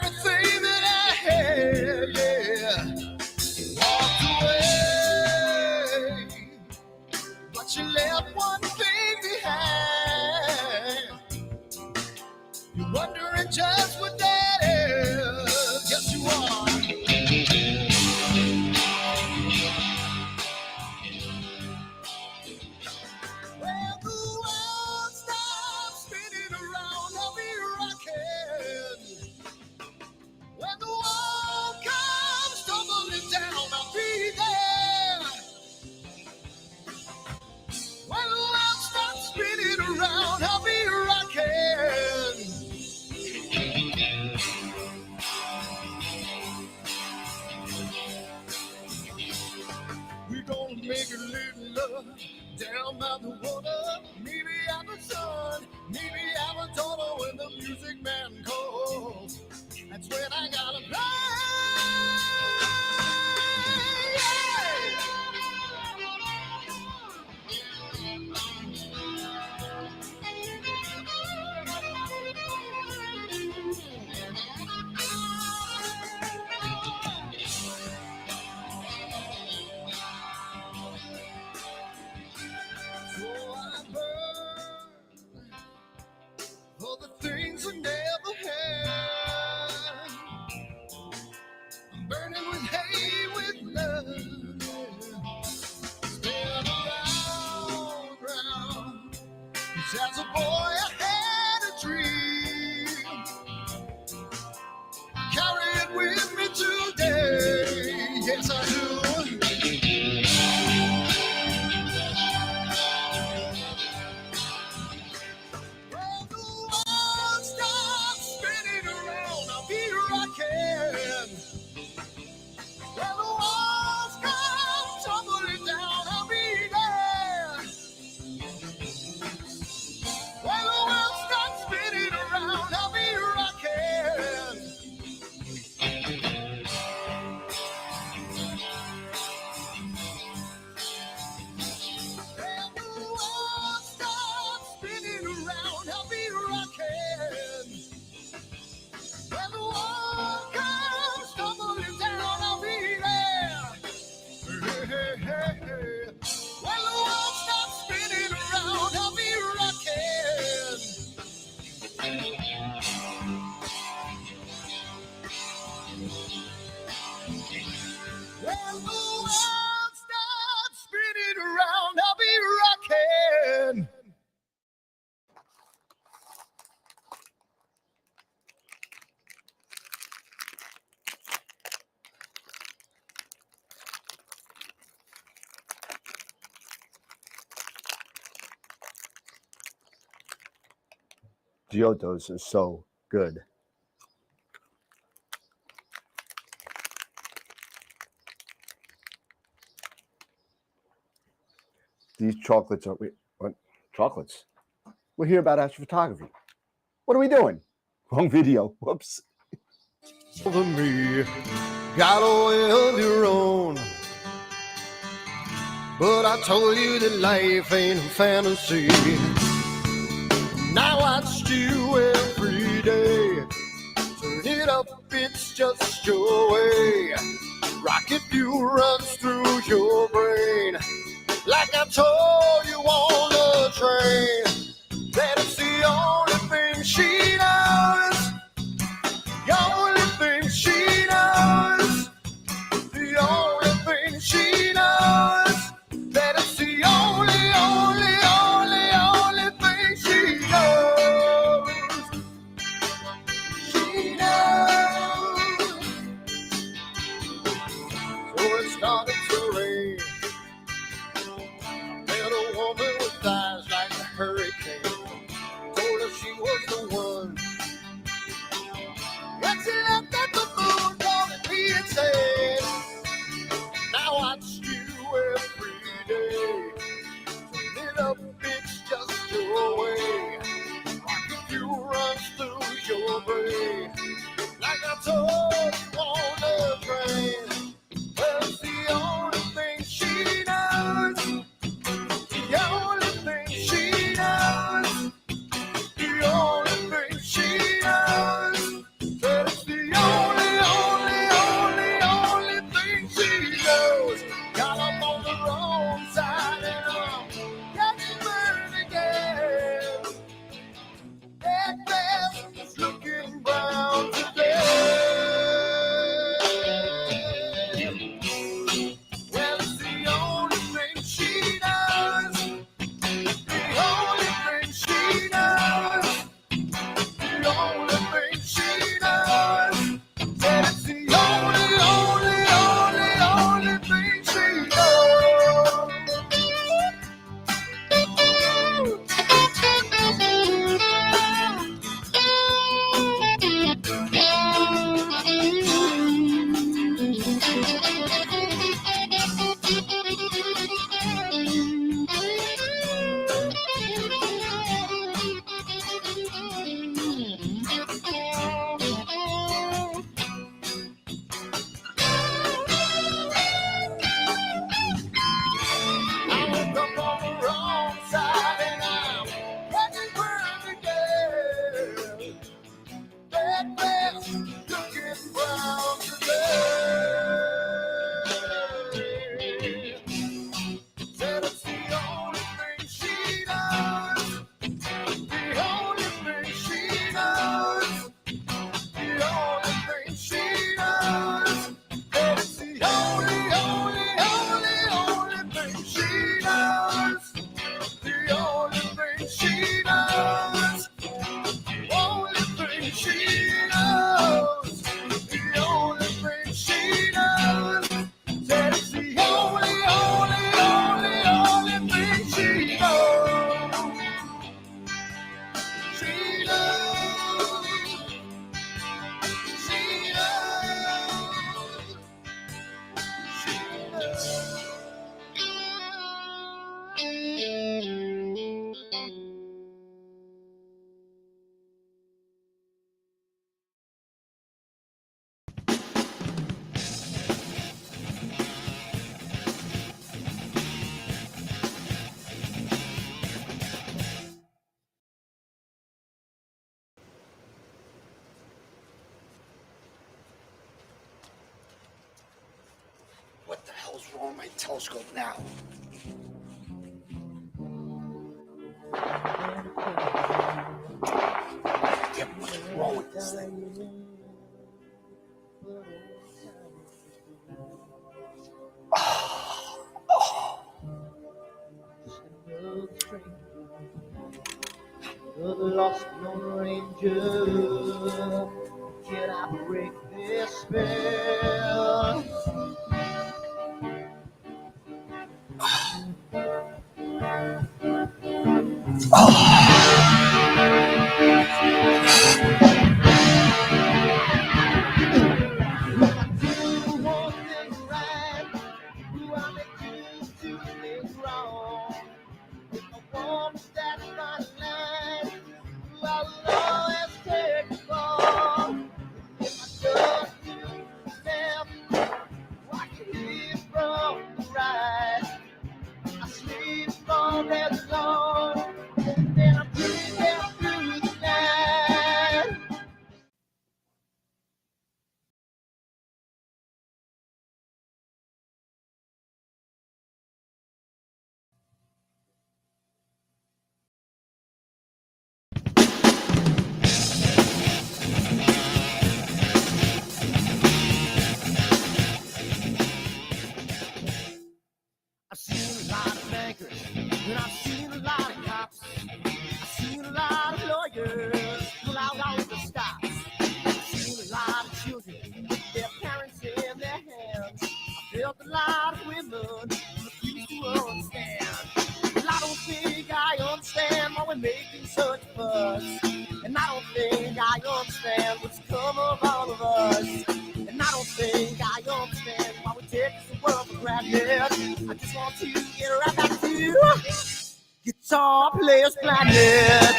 everything that I had, yeah. Walked away, but you left one thing behind. You're wondering just what that is. Yes, you are. Well, the world stops spinning around, I'll be rocking. When the world comes tumbling down, I'll be there. When the world stops spinning around, I'll be rocking. We're gonna make a little love down by the water. Maybe have a son, maybe have a daughter when the music man calls. That's when I gotta play. So I burn for the things I never had. I'm burning with hate, with love. Spin around, round. 'Cause as a boy I had a dream. Carry it with me today. Yes, I do. Well, the world stops spinning around, I'll be rocking. When the walls come tumbling down, I'll be there. When the world stops spinning around, I'll be rocking. When the world stops spinning around, I'll be rocking. When the world comes tumbling down, I'll be there. Hey, hey, hey, hey. When the world stops spinning around, I'll be rocking. When the world stops spinning around, I'll be rocking. Giotto's is so good. These chocolates are, wait, what? Chocolates? We're here about astrophotography. What are we doing? Wrong video. Whoops. Over me, got a way of your own. But I told you that life ain't a fantasy. Now I watch you every day. Turn it up, it's just your way. Rocket fuel runs through your brain. Like I told you on the train, that it's the only thing she knows. The only thing she knows. The only thing she knows. That it's the only, only, only, only thing she knows. She knows. So it started to rain. Met a woman with eyes like a hurricane. Told her she wrong with my telescope now? Damn, what's wrong with this thing? The lost Lone Ranger, can I break this spell? Do one thing right, do I make two things wrong? If I want that fine line, do I will always take the fall? If I just do left, I can live from the right. I sleep all day long, then I'm breathing through the night. I've seen a lot of bankers, and I've seen a lot of cops. I've seen a lot of lawyers pull out all the stops. I've seen a lot of children with their parents in their hands. I felt a lot of women refuse to understand. Well, I don't think I understand why we're making such a fuss. And I don't think I understand what's come of all of us. And I don't think I understand why we take this world for granted. I just want to get right back to Guitar Players Planet.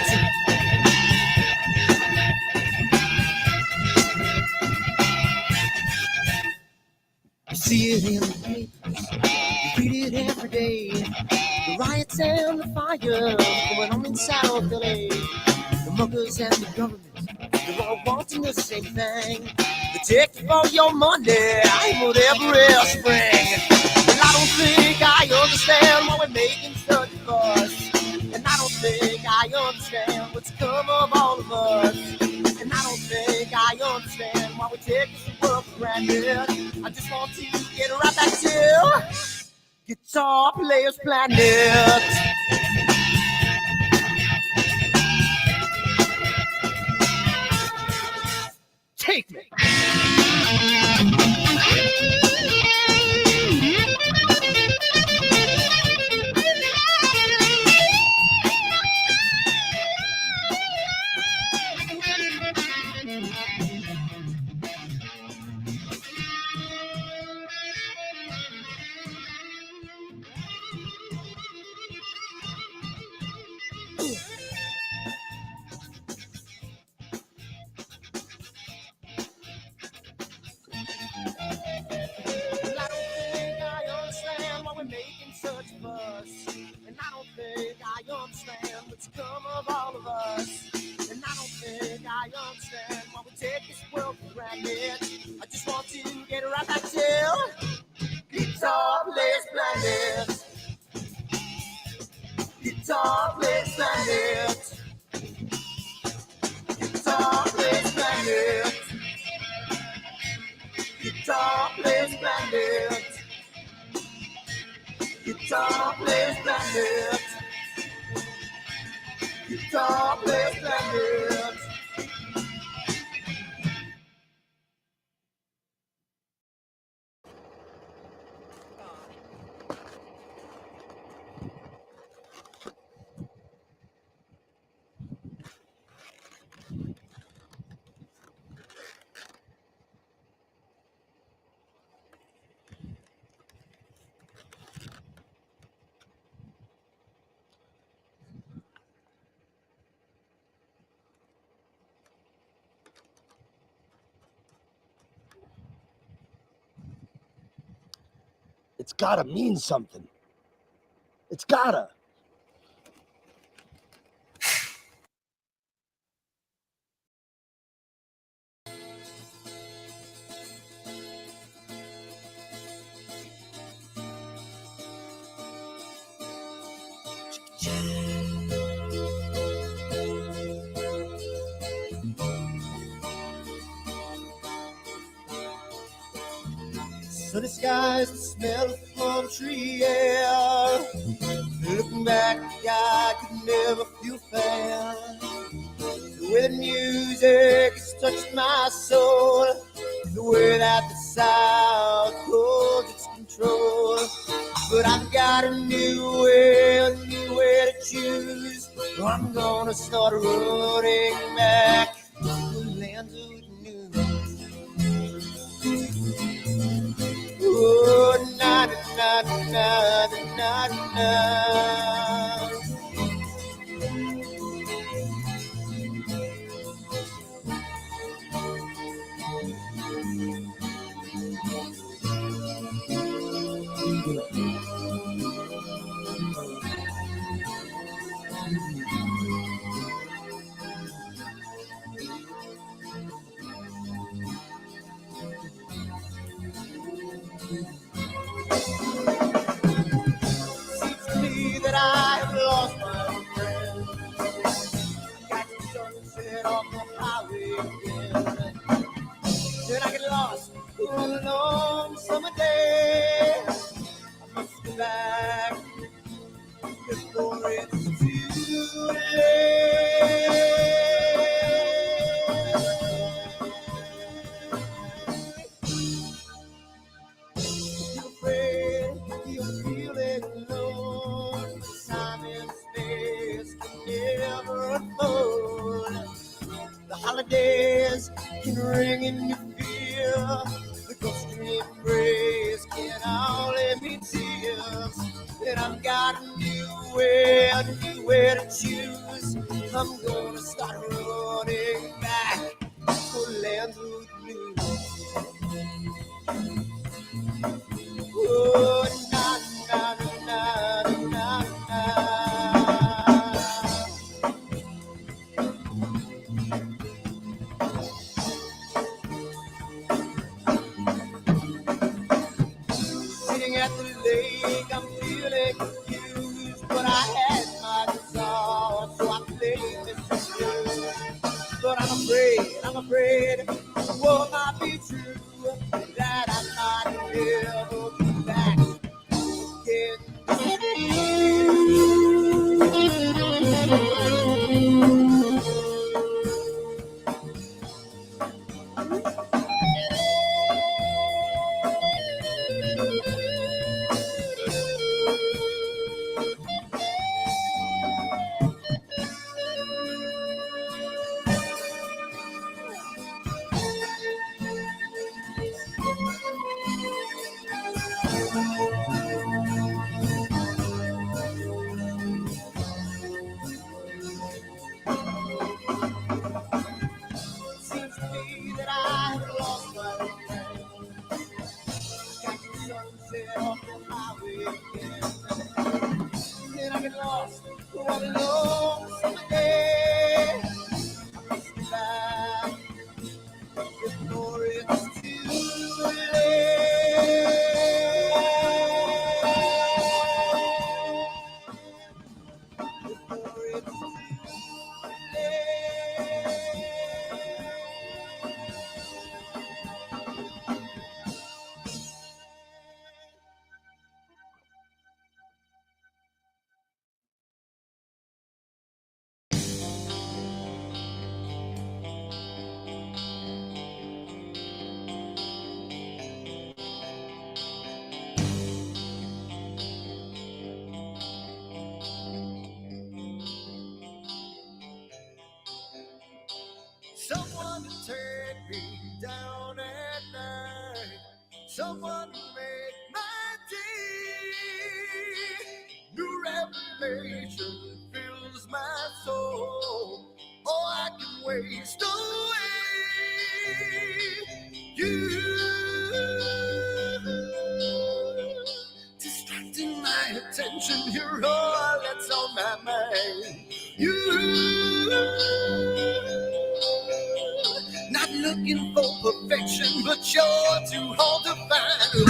You see it in the papers, you read it every day. The riots and the fires going on in South LA. The muggers and the government, they're all wanting the same thing. They take all your money, whatever else spring. And I don't think I understand why we're making such a fuss. And I don't think I understand what's come of all of us. And I don't think I understand why we take this world for granted. I just want to get right back to Guitar Players Planet. Take me. Guitar Players Planet. Guitar Players Planet. Guitar Players Planet. Guitar Players Planet. Guitar Players Planet. It's gotta mean something. It's gotta. Sunny skies, the smell of palm tree air. Looking back, I could never feel fair. The way the music has touched my soul, the way that the South holds its control. But I've got a new way to choose. I'm gonna start running back to the lands of the new. Oh, na na na na na na. Seems to me that I have lost my friend. Got the sunset off the highway again. Then I get lost on a long summer day. I must go back before it's too late. You're afraid, you're feeling alone. Time and space can never unfold. The holidays can ring in your fear. The ghost embrace can only be tears. And I've got a new way to choose. I'm gonna start running back to lands of the blue. Oh, na na na na na na. Sitting at the lake, I'm feeling confused, but I had my desire, so I played this blues. But I'm afraid, what might be true, that I might never be back Seems to me that I have lost my friend. Got the sunset off the highway again. Then I get lost on a long summer day. I must be back before it's too late. Before it's too late. Someone to take me down at night. Someone to make my day. New revelation fills my soul. Oh, I can waste away. You distracting my attention. You're all that's on my mind. You not looking for perfection, but you're too hard to find.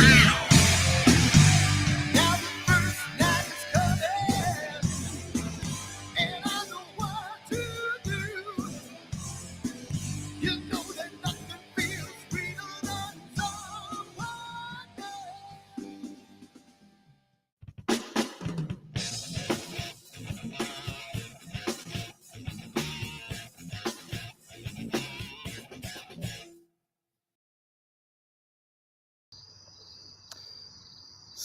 Now the first night is coming, and I know what to do. You know that nothing feels sweeter than someone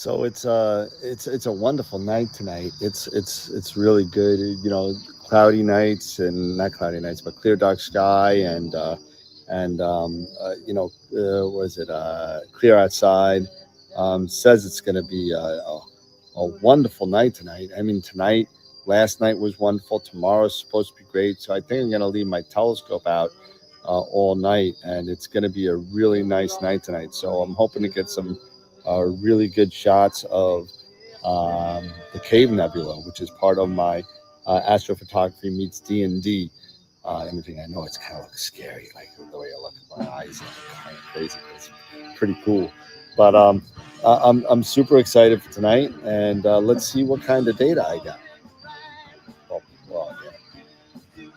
So it's a wonderful night tonight. It's really good. Cloudy nights and not cloudy nights, but clear dark sky and was it clear outside. Says it's going to be a wonderful night tonight. I mean, tonight, last night was wonderful. Tomorrow's supposed to be great. So I think I'm going to leave my telescope out all night, and it's going to be a really nice night tonight. So I'm hoping to get some really good shots of the Cave Nebula, which is part of my astrophotography meets D&D imaging. I know it's kind of looks scary, like the way I look at my eyes, kind of crazy, but it's pretty cool. But I'm super excited for tonight, and let's see what kind of data I got. Well, yeah.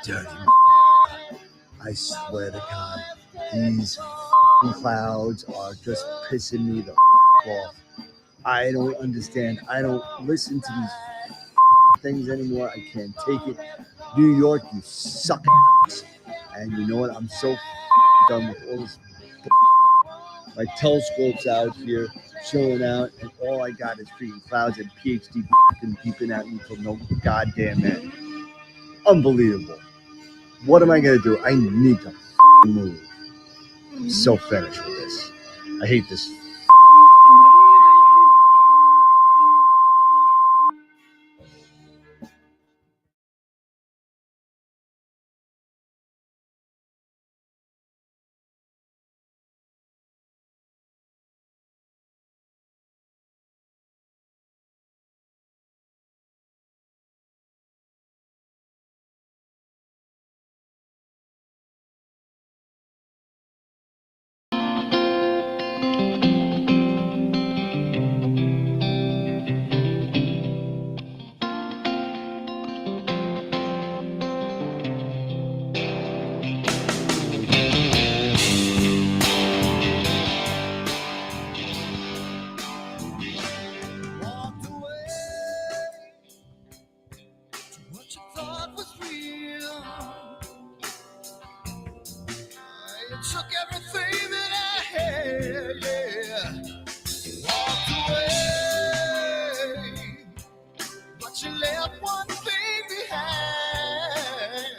Dirty. I swear to God, these clouds are just pissing me the off. I don't understand. I don't listen to these things anymore. I can't take it. New York, you suck. And you know what? I'm so done with all this. My telescope's out here, chilling out, and all I got is freaking clouds and PhD beeping at me till no goddamn end. Unbelievable. What am I gonna do? I need to move. I'm so finished with this. I hate this. Took everything that I had, yeah. Walked away, but you left one thing behind.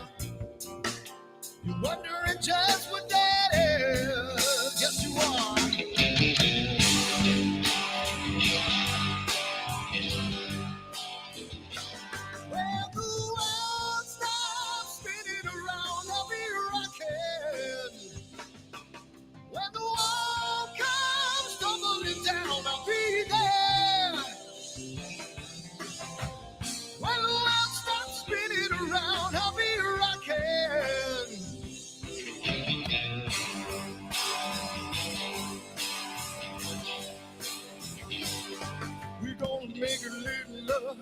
You're wondering just what that is. Yes, you are. Well, the world stops spinning around, I'll be rocking. When the wall comes tumbling down, I'll be there. When the world stops spinning around, I'll be rocking. We're gonna make a little love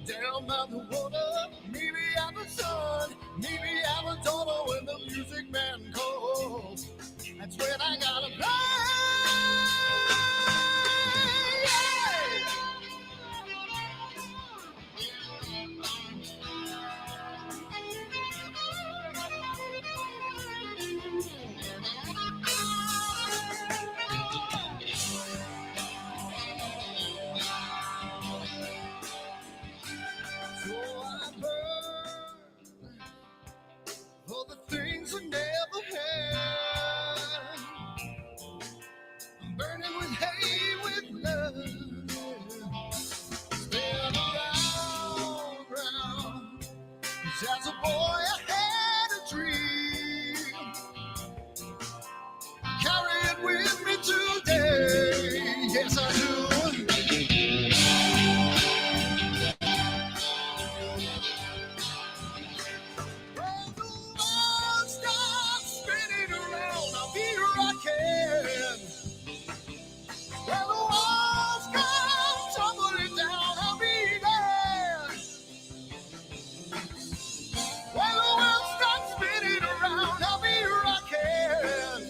down by the water. Maybe I'm the sun, maybe I'm a daughter when the music man calls. That's when I gotta play. So I burn for the things I never had. I'm burning with hate, with love. Spin around. 'Cause as a boy I had a dream. Carry it with me today. Yes, I do. When the world stops spinning around, I'll be rocking. When the walls come tumbling down, I'll be there. When the world stops spinning around, I'll be rocking.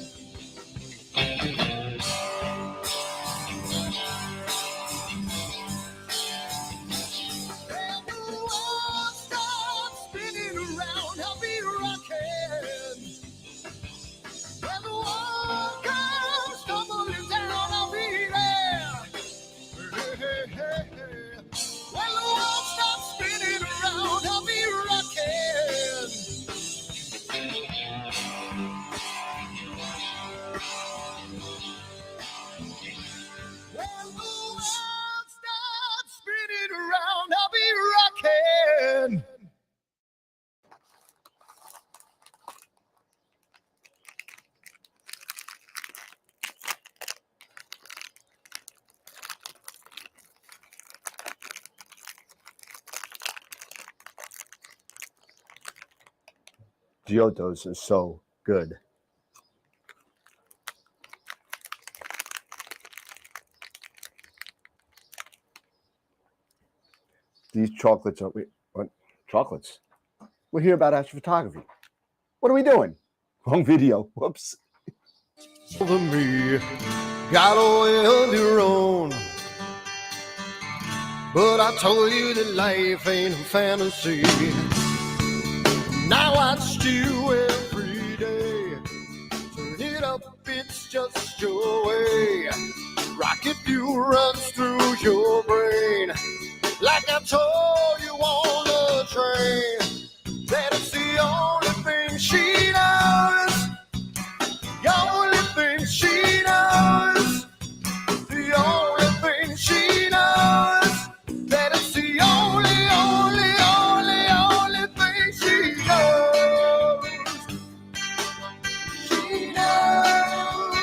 Giottos are so good. These chocolates are what? Chocolates. We're here about astrophotography. What are we doing? Wrong video. Whoops. To me, got a way of your own. But I told you that life ain't a fantasy. Now I watch you every day. Turn it up, it's just your way. Rocket fuel runs through your brain. Like I told you on the train, that it's the only thing she knows. The only thing she knows. The only thing she knows. That it's the only thing she knows. She knows.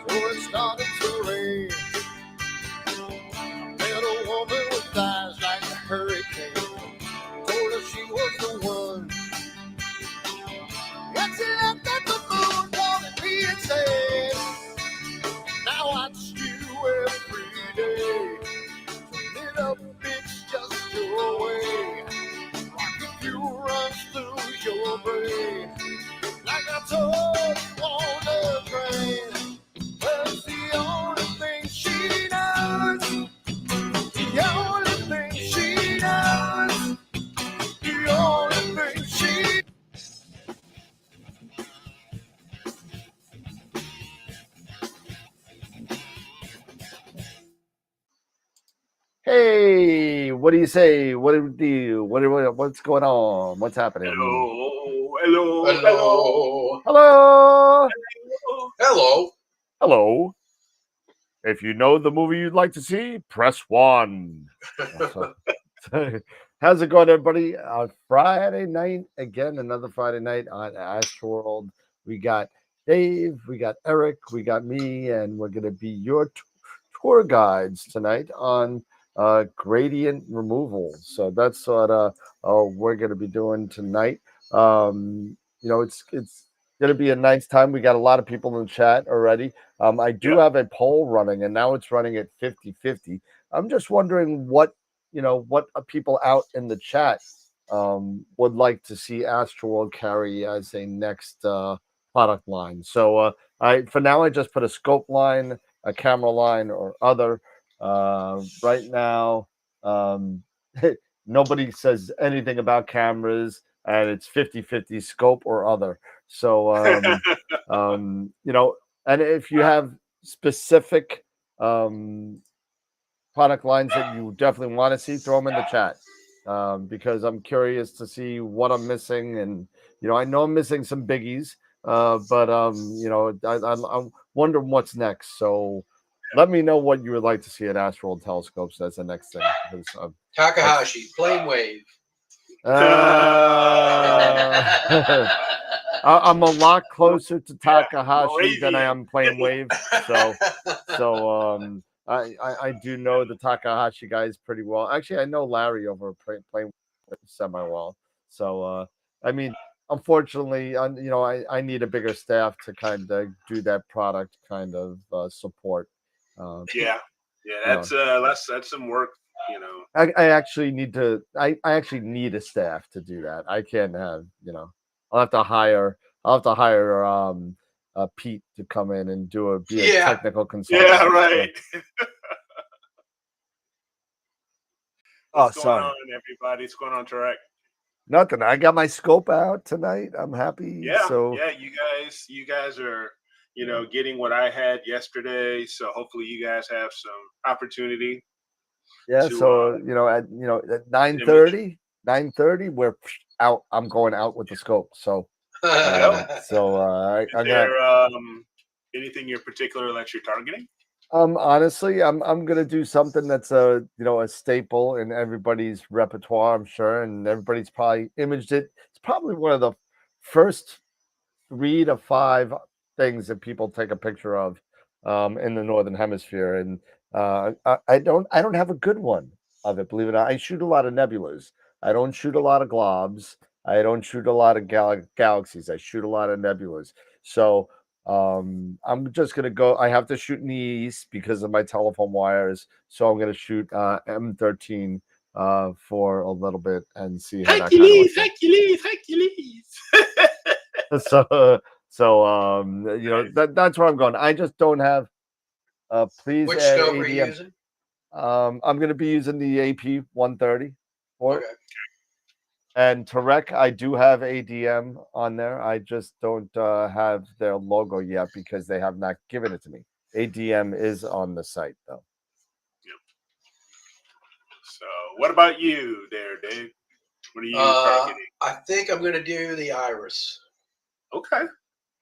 So it started to rain. Met a woman with eyes like a hurricane. Told her she was the one. And she looked at the moon, calling me and said, now I watch you every day. Turn it up, it's just your way. Rocket fuel runs through your brain. Like I told you on the train. Well, it's the only thing she knows. The only thing she knows. The only thing she. Hey, what do you say? What do we do? What's going on? What's happening? Hello. Hello. Hello. Hello. If you know the movie you'd like to see, press 1. How's it going, everybody? Friday night, again, another Friday night on Astroworld. We got Dave, we got Eric, we got me, and we're going to be your tour guides tonight on gradient removal. So that's what we're going to be doing tonight. It's going to be a nice time. We got a lot of people in the chat already. I do have a poll running, and now it's running at 50-50. I'm just wondering what people out in the chat would like to see Astroworld carry as a next product line. So for now, I just put a scope line, a camera line, or other. Right now, nobody says anything about cameras, and it's 50-50 scope or other. So, and if you have specific product lines that you definitely want to see, throw them in the chat, because I'm curious to see what I'm missing. And, I know I'm missing some biggies, but I'm wondering what's next. So let me know what you would like to see at Astral Telescopes as the next thing. Because, Takahashi, Plane Wave. I'm a lot closer to Takahashi than I am Plane Wave. So I do know the Takahashi guys pretty well. Actually, I know Larry over Plane semi well. So I mean, unfortunately, I need a bigger staff to kind of do that product kind of support. That's some work. I actually need to. I actually need a staff to do that. I can't have. I'll have to hire. Pete to come in and be a technical consultant. Yeah, right. What's going on, everybody? What's going on, Tarek? Nothing. I got my scope out tonight. I'm happy. You guys are, getting what I had yesterday. So hopefully you guys have some opportunity. Yeah. So at 9:30, we're out. I'm going out with the scope. So is there anything in particular that you're targeting? Honestly, I'm gonna do something that's a staple in everybody's repertoire, I'm sure, and everybody's probably imaged it. It's probably one of the first 3 to 5 things that people take a picture of in the Northern Hemisphere, and I don't have a good one of it. Believe it or not, I shoot a lot of nebulas, I don't shoot a lot of globs. I don't shoot a lot of galaxies. I shoot a lot of nebulas. So I'm just gonna go. I have to shoot in the east because of my telephone wires. So I'm gonna shoot M13 for a little bit and see how that kind of works. Hercules. So that's where I'm going. I just don't have please Which add scope are you ADM. using? I'm gonna be using the AP130 for it. Okay. And Tarek, I do have ADM on there. I just don't have their logo yet because they have not given it to me. ADM is on the site though. Yep. So, what about you, there, Dave? What are you targeting? I think I'm going to do the Iris Okay.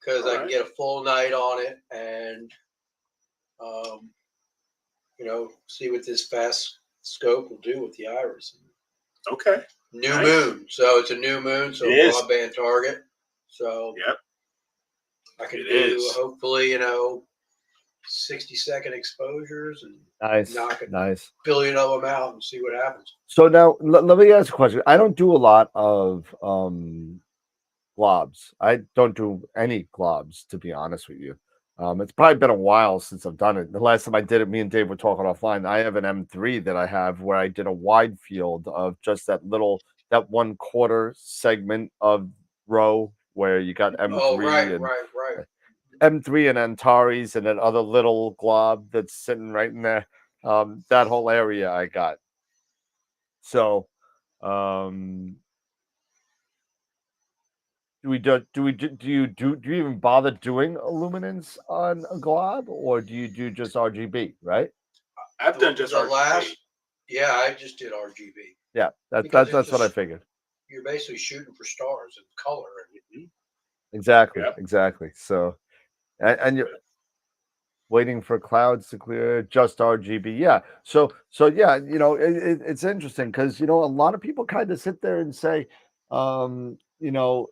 because I All can right. get a full night on it and, see what this fast scope will do with the Iris. Okay. New Nice. moon, so it's a new moon, so It is. broadband target. So Yep. I can It do is. hopefully 60-second exposures and knock a Nice. billion of them out and see what happens. So now let me ask a question. I don't do a lot of globs. I don't do any globs, to be honest with you. It's probably been a while since I've done it. The last time I did it, me and Dave were talking offline. I have an M3 that I have where I did a wide field of just that 1/4 segment of row where you got M3 Oh, right. M3 and Antares and that other little glob that's sitting right in there. That whole area I got. So do you even bother doing illuminance on a glob, or do you do just RGB? Right? I've done just the RGB. last. Yeah, I just did RGB. Yeah, Because that's what I figured. You're basically shooting for stars and color. Exactly, Yep. exactly. So, and you're waiting for clouds to clear, just RGB. Yeah. So yeah, it's interesting because a lot of people kind of sit there and say, um, you know,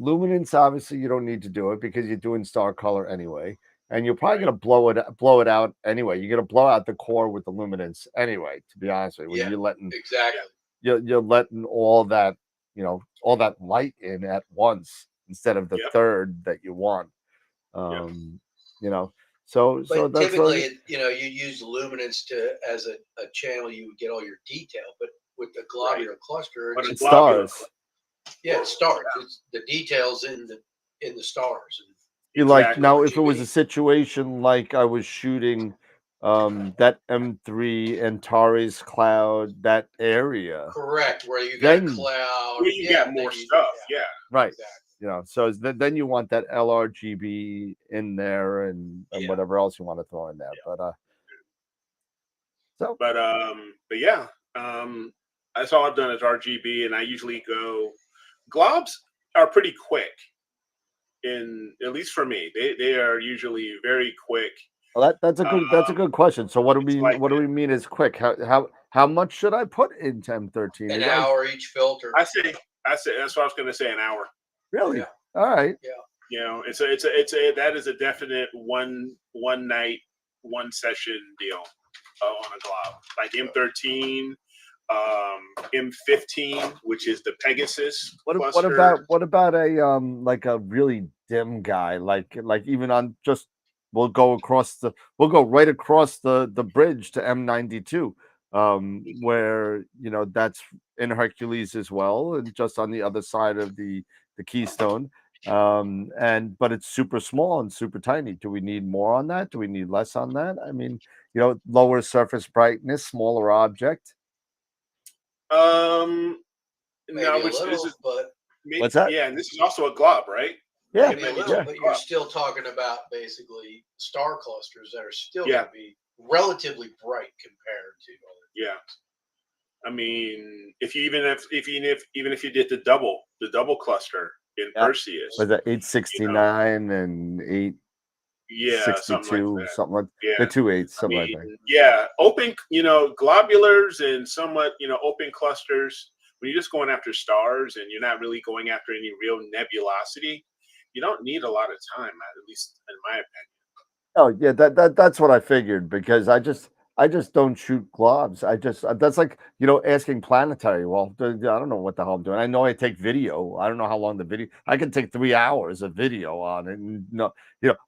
luminance, obviously, you don't need to do it because you're doing star color anyway, and you're probably going to blow it out anyway. You're going to blow out the core with the luminance anyway. To be honest with you, when you're letting Exactly. you're letting all that all that light in at once instead of the third that you want. So But that's typically, you use luminance as a channel you would get all your detail. But with the globular cluster, it's stars. Yeah, it's stars. It's the details in the stars. You like now if it was a situation like I was shooting that M3 Antares cloud, that area. Correct, where you got a cloud. Where you got more stuff, right. Exactly. So then you want that LRGB in there and whatever else you want to throw in there. But yeah, that's all I've done is RGB, and I usually go. Globs are pretty quick, at least for me. They are usually very quick. Well, that's a good question. So what do we mean is quick? How much should I put into M13? An hour each filter. I say that's what I was going to say. An hour. Really? Yeah. All right. Yeah. That is a definite one night, one session deal on a glob like M13. M15, which is the Pegasus. What about a like a really dim guy, like even on just we'll go right across the bridge to M92, where that's in Hercules as well, and just on the other side of the Keystone, but it's super small and super tiny. Do we need more on that? Do we need less on that? I mean, lower surface brightness, smaller object. What's that? Yeah, and this is also a glob, right? Yeah, but you're still talking about basically star clusters that are still going to be relatively bright compared to other. Yeah, I mean, if you if you did the double cluster in Perseus, was that 869 and 862 something like the 2 8 something like that. Yeah, open globulars and somewhat open clusters. When you're just going after stars and you're not really going after any real nebulosity, you don't need a lot of time, at least in my opinion. Oh yeah, that's what I figured because I just don't shoot globs. I just that's like asking planetary. Well, I don't know what the hell I'm doing. I know I take video. I don't know how long the video. I can take 3 hours of video on it. And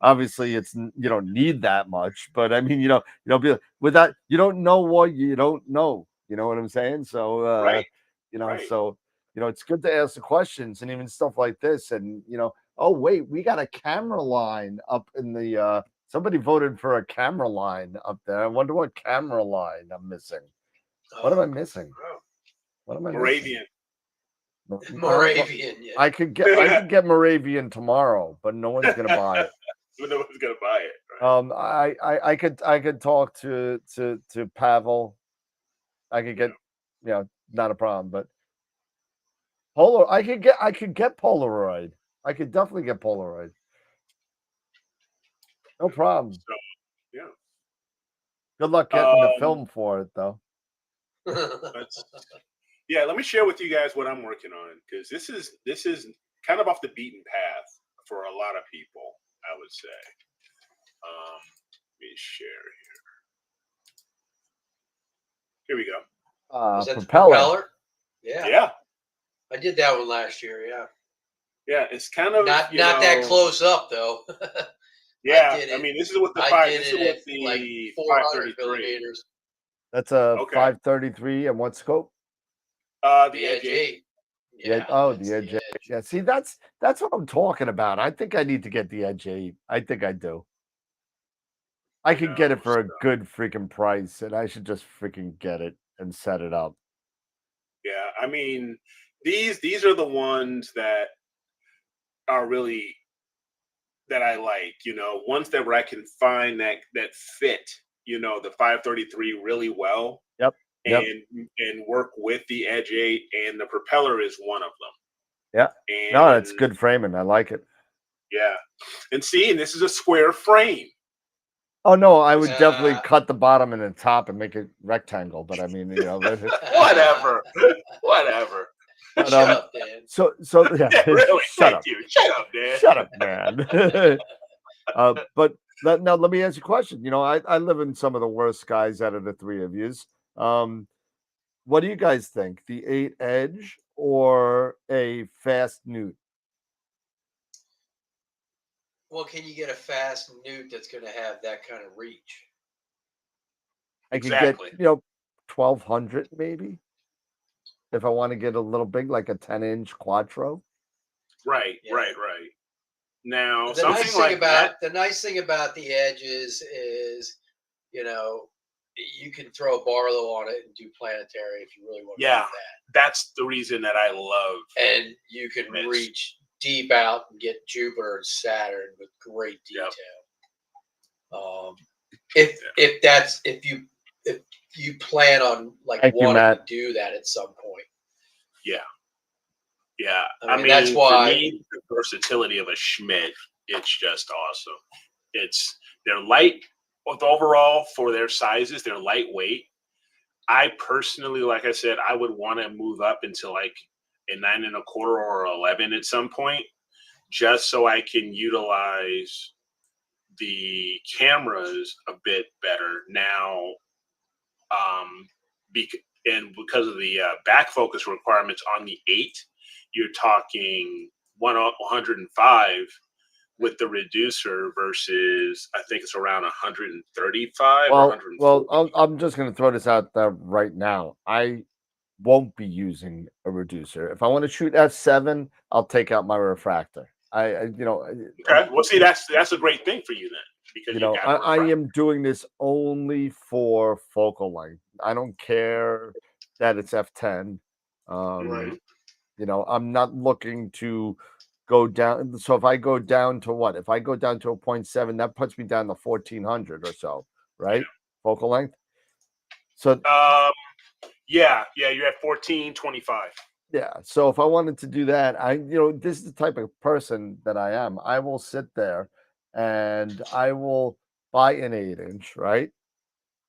obviously it's you don't need that much, but I mean, be with that. You don't know what you don't know. You know what I'm saying? So, Right. so it's good to ask the questions and even stuff like this. And oh wait, we got a camera line up in the. Somebody voted for a camera line up there. I wonder what camera line I'm missing. What am I missing? What am I Moravian. missing? Moravian. Yeah. I could get Moravian tomorrow, but no one's gonna buy it. No one's gonna buy it. Right? I could talk to Pavel. I could get not a problem, but I could get Polaroid. I could definitely get Polaroid. No problem. So, yeah. Good luck getting the film for it, though. Yeah, let me share with you guys what I'm working on, because this is kind of off the beaten path for a lot of people, I would say. Let me share here. Here we go. Was that propeller? The propeller? Yeah. Yeah. I did that one last year. Yeah. Yeah, it's kind of not that close up though. Yeah, I mean, this is with the like 400 millimeters. That's a 533, and what scope? The Edge 8. Yeah. The Edge 8. Yeah, see, that's what I'm talking about. I think I need to get the Edge 8. I think I do. I can get it for a good freaking price, and I should just freaking get it and set it up. Yeah, I mean, these are the ones that are really that I like, ones that where I can find that fit, the 533 really well. Yep. And work with the Edge 8, and the propeller is one of them. Yeah. And, no, it's good framing. I like it. Yeah. And this is a square frame. Oh no, I would definitely cut the bottom and the top and make it rectangle. But I mean, whatever. But, shut up, Dan. So yeah, really? Shut up. Shut up, Dan. Shut up, man. But now let me ask you a question. I live in some of the worst skies out of the three of yous. What do you guys think? The 8 Edge or a fast Newt? Well, can you get a fast Newt that's going to have that kind of reach? I could get 1200 maybe. If I want to get a little big, like a 10-inch Quattro. Right. Now, the nice thing about the Edges is, you can throw Barlow on it and do planetary if you really want to do that. That's the reason that I love. And you can reach deep out and get Jupiter and Saturn with great detail. Yep. If you plan on wanting to do that at some point. Yeah. I mean that's why for me, the versatility of a Schmidt, it's just awesome. They're light overall for their sizes, they're lightweight. I personally, like I said, I would want to move up into like a 9 1/4 or 11 at some point, just so I can utilize the cameras a bit better now. Because of the back focus requirements on the 8, you're talking 105 with the reducer versus I think it's around 135. Well, I'm just going to throw this out there right now. I won't be using a reducer. If I want to shoot f7, I'll take out my refractor. Okay. Well, see, that's a great thing for you then. Because I am doing this only for focal length. I don't care that it's f10. Right. I'm not looking to go down. So if I go down to what? If I go down to a 0.7, that puts me down to 1400 or so, right? Focal length. So you're at 1425. Yeah. So if I wanted to do that, this is the type of person that I am. I will sit there and I will buy an 8-inch, right?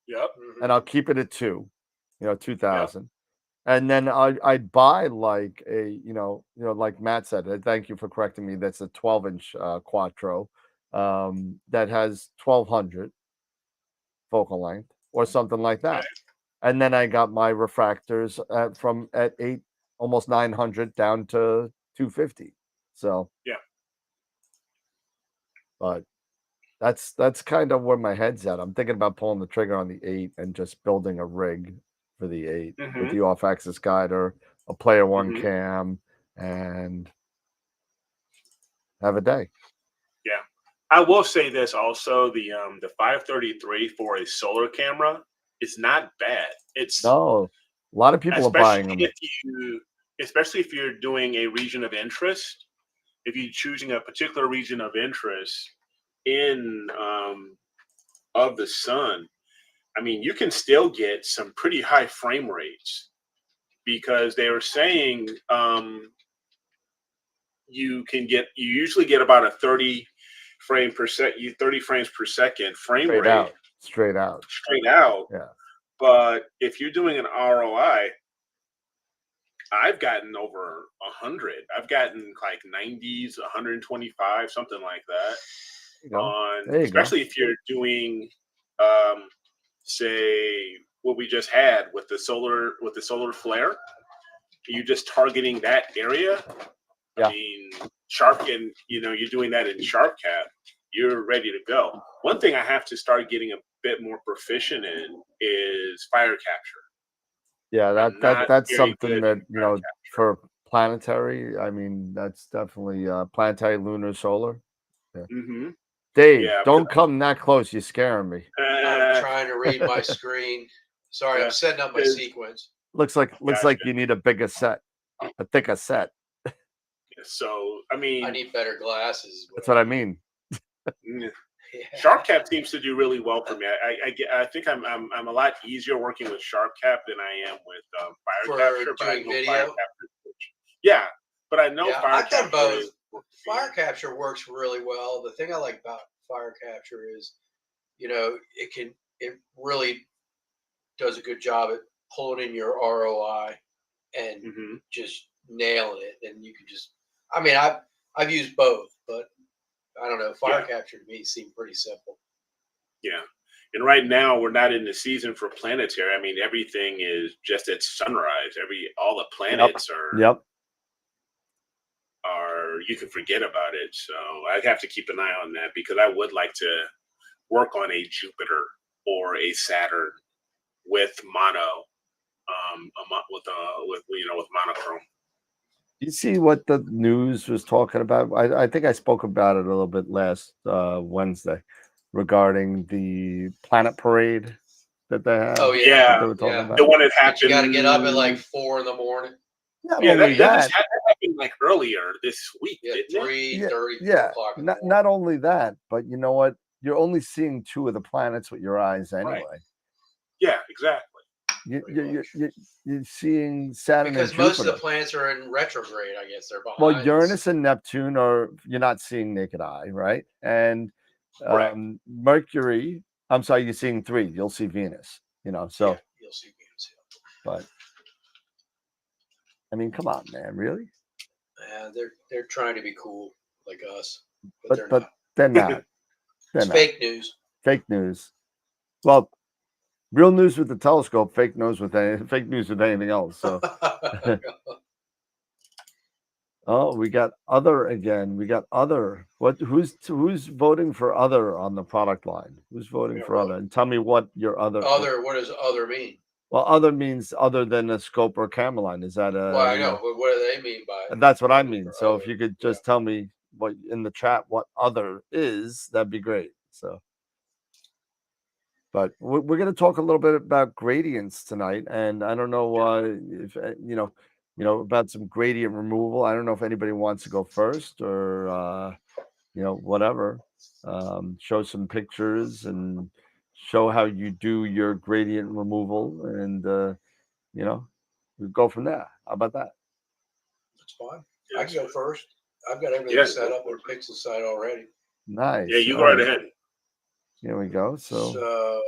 Yep. And I'll keep it at 2000. Yep. And then I'd buy like a, like Matt said, thank you for correcting me. That's a 12-inch Quattro that has 1200 focal length. or something like that. Right. And then I got my refractors from at 8, almost 900 down to 250. So Yeah. but that's kind of where my head's at. I'm thinking about pulling the trigger on the 8 and just building a rig for the 8 with Mm-hmm. the off-axis guider, a player one Mhm. cam, and have a day. Yeah. I will say this also: the 533 for a solar camera is not bad. It's No, a lot of people are buying them. especially if you're doing a region of interest, if you're choosing a particular region of interest in of the sun, I mean, you can still get some pretty high frame rates because they were saying you usually get about a 30 frames per second frame Straight rate out. Straight out. straight out. Yeah. But if you're doing an ROI, I've gotten over 100. I've gotten like 90s, 125, something like that. There you go. On There you go. especially if you're doing say what we just had with the solar flare, you just targeting that area. Yeah. I mean, sharp, and you're doing that in sharp cap, you're ready to go. One thing I have to start getting a bit more proficient in is fire capture. Yeah, I'm not that's very something good that, in fire capture. for planetary, I mean, that's definitely planetary, lunar, solar. Yeah. Mm-hmm. Dave, Yeah, don't come that close. You're scaring me. I'm trying to read my screen. Sorry, I'm setting up my sequence. Looks like Gotcha. you need a bigger set, a thicker set. So I mean, I need better glasses. That's what I mean. Yeah. Sharp cap seems to do really well for me. I think I'm a lot easier working with sharp cap than I am with fire For capture. But I doing know video? fire capture. Yeah, but I know Yeah, fire I've done capture both. is Fire capture works really well. The thing I like about fire capture is, it really does a good job at pulling in your ROI and Mhm. just nailing it. And you can just, I mean, I've used both, but I don't know. Fire capture to me seemed pretty simple. Yeah. And right now we're not in the season for planetary. I mean, everything is just at sunrise. All the planets Yep. are you can forget about it. So I'd have to keep an eye on that because I would like to work on a Jupiter or a Saturn with mono, with monochrome. You see what the news was talking about? I think I spoke about it a little bit last Wednesday regarding the planet parade that they have. Oh, that Yeah, they were talking about. the one that But you happened. got to get up at like 4 in the morning. Not Yeah, only that that, happened like earlier this week, Yeah, didn't it? 3:30, 4 yeah, o'clock in the morning. not only that, but you know what? You're only seeing 2 of the planets with your eyes anyway. Right. Yeah, exactly. You're seeing Saturn Because and most Jupiter. of the planets are in retrograde, I guess they're behind. Well, Uranus and Neptune you're not seeing naked eye, right? And Mercury, I'm sorry, you're seeing 3. You'll see Venus, so. Yeah, you'll see Venus. But I mean, come on, man, really? They're trying to be cool like us, but But they're not. they're not. It's fake news. Fake news. Well, real news with the telescope, fake news with anything else. So. Oh, we got other again. We got other. Who's voting for other on the product line? Who's voting for other? And tell me what your other. Other. What does other mean? Well, other means other than a scope or camera line. Is that a? Well, I know, but what do they mean by it? And that's what I mean. So other? if you could just tell me what in the chat what other is, that'd be great. So. But we're going to talk a little bit about gradients tonight, and I don't know if about some gradient removal. I don't know if anybody wants to go first or whatever. Show some pictures and show how you do your gradient removal, and we go from there. How about that? That's fine. I can go first. I've got everything set up on PixInsight already. Nice. Yeah, you go right ahead. Here we go. So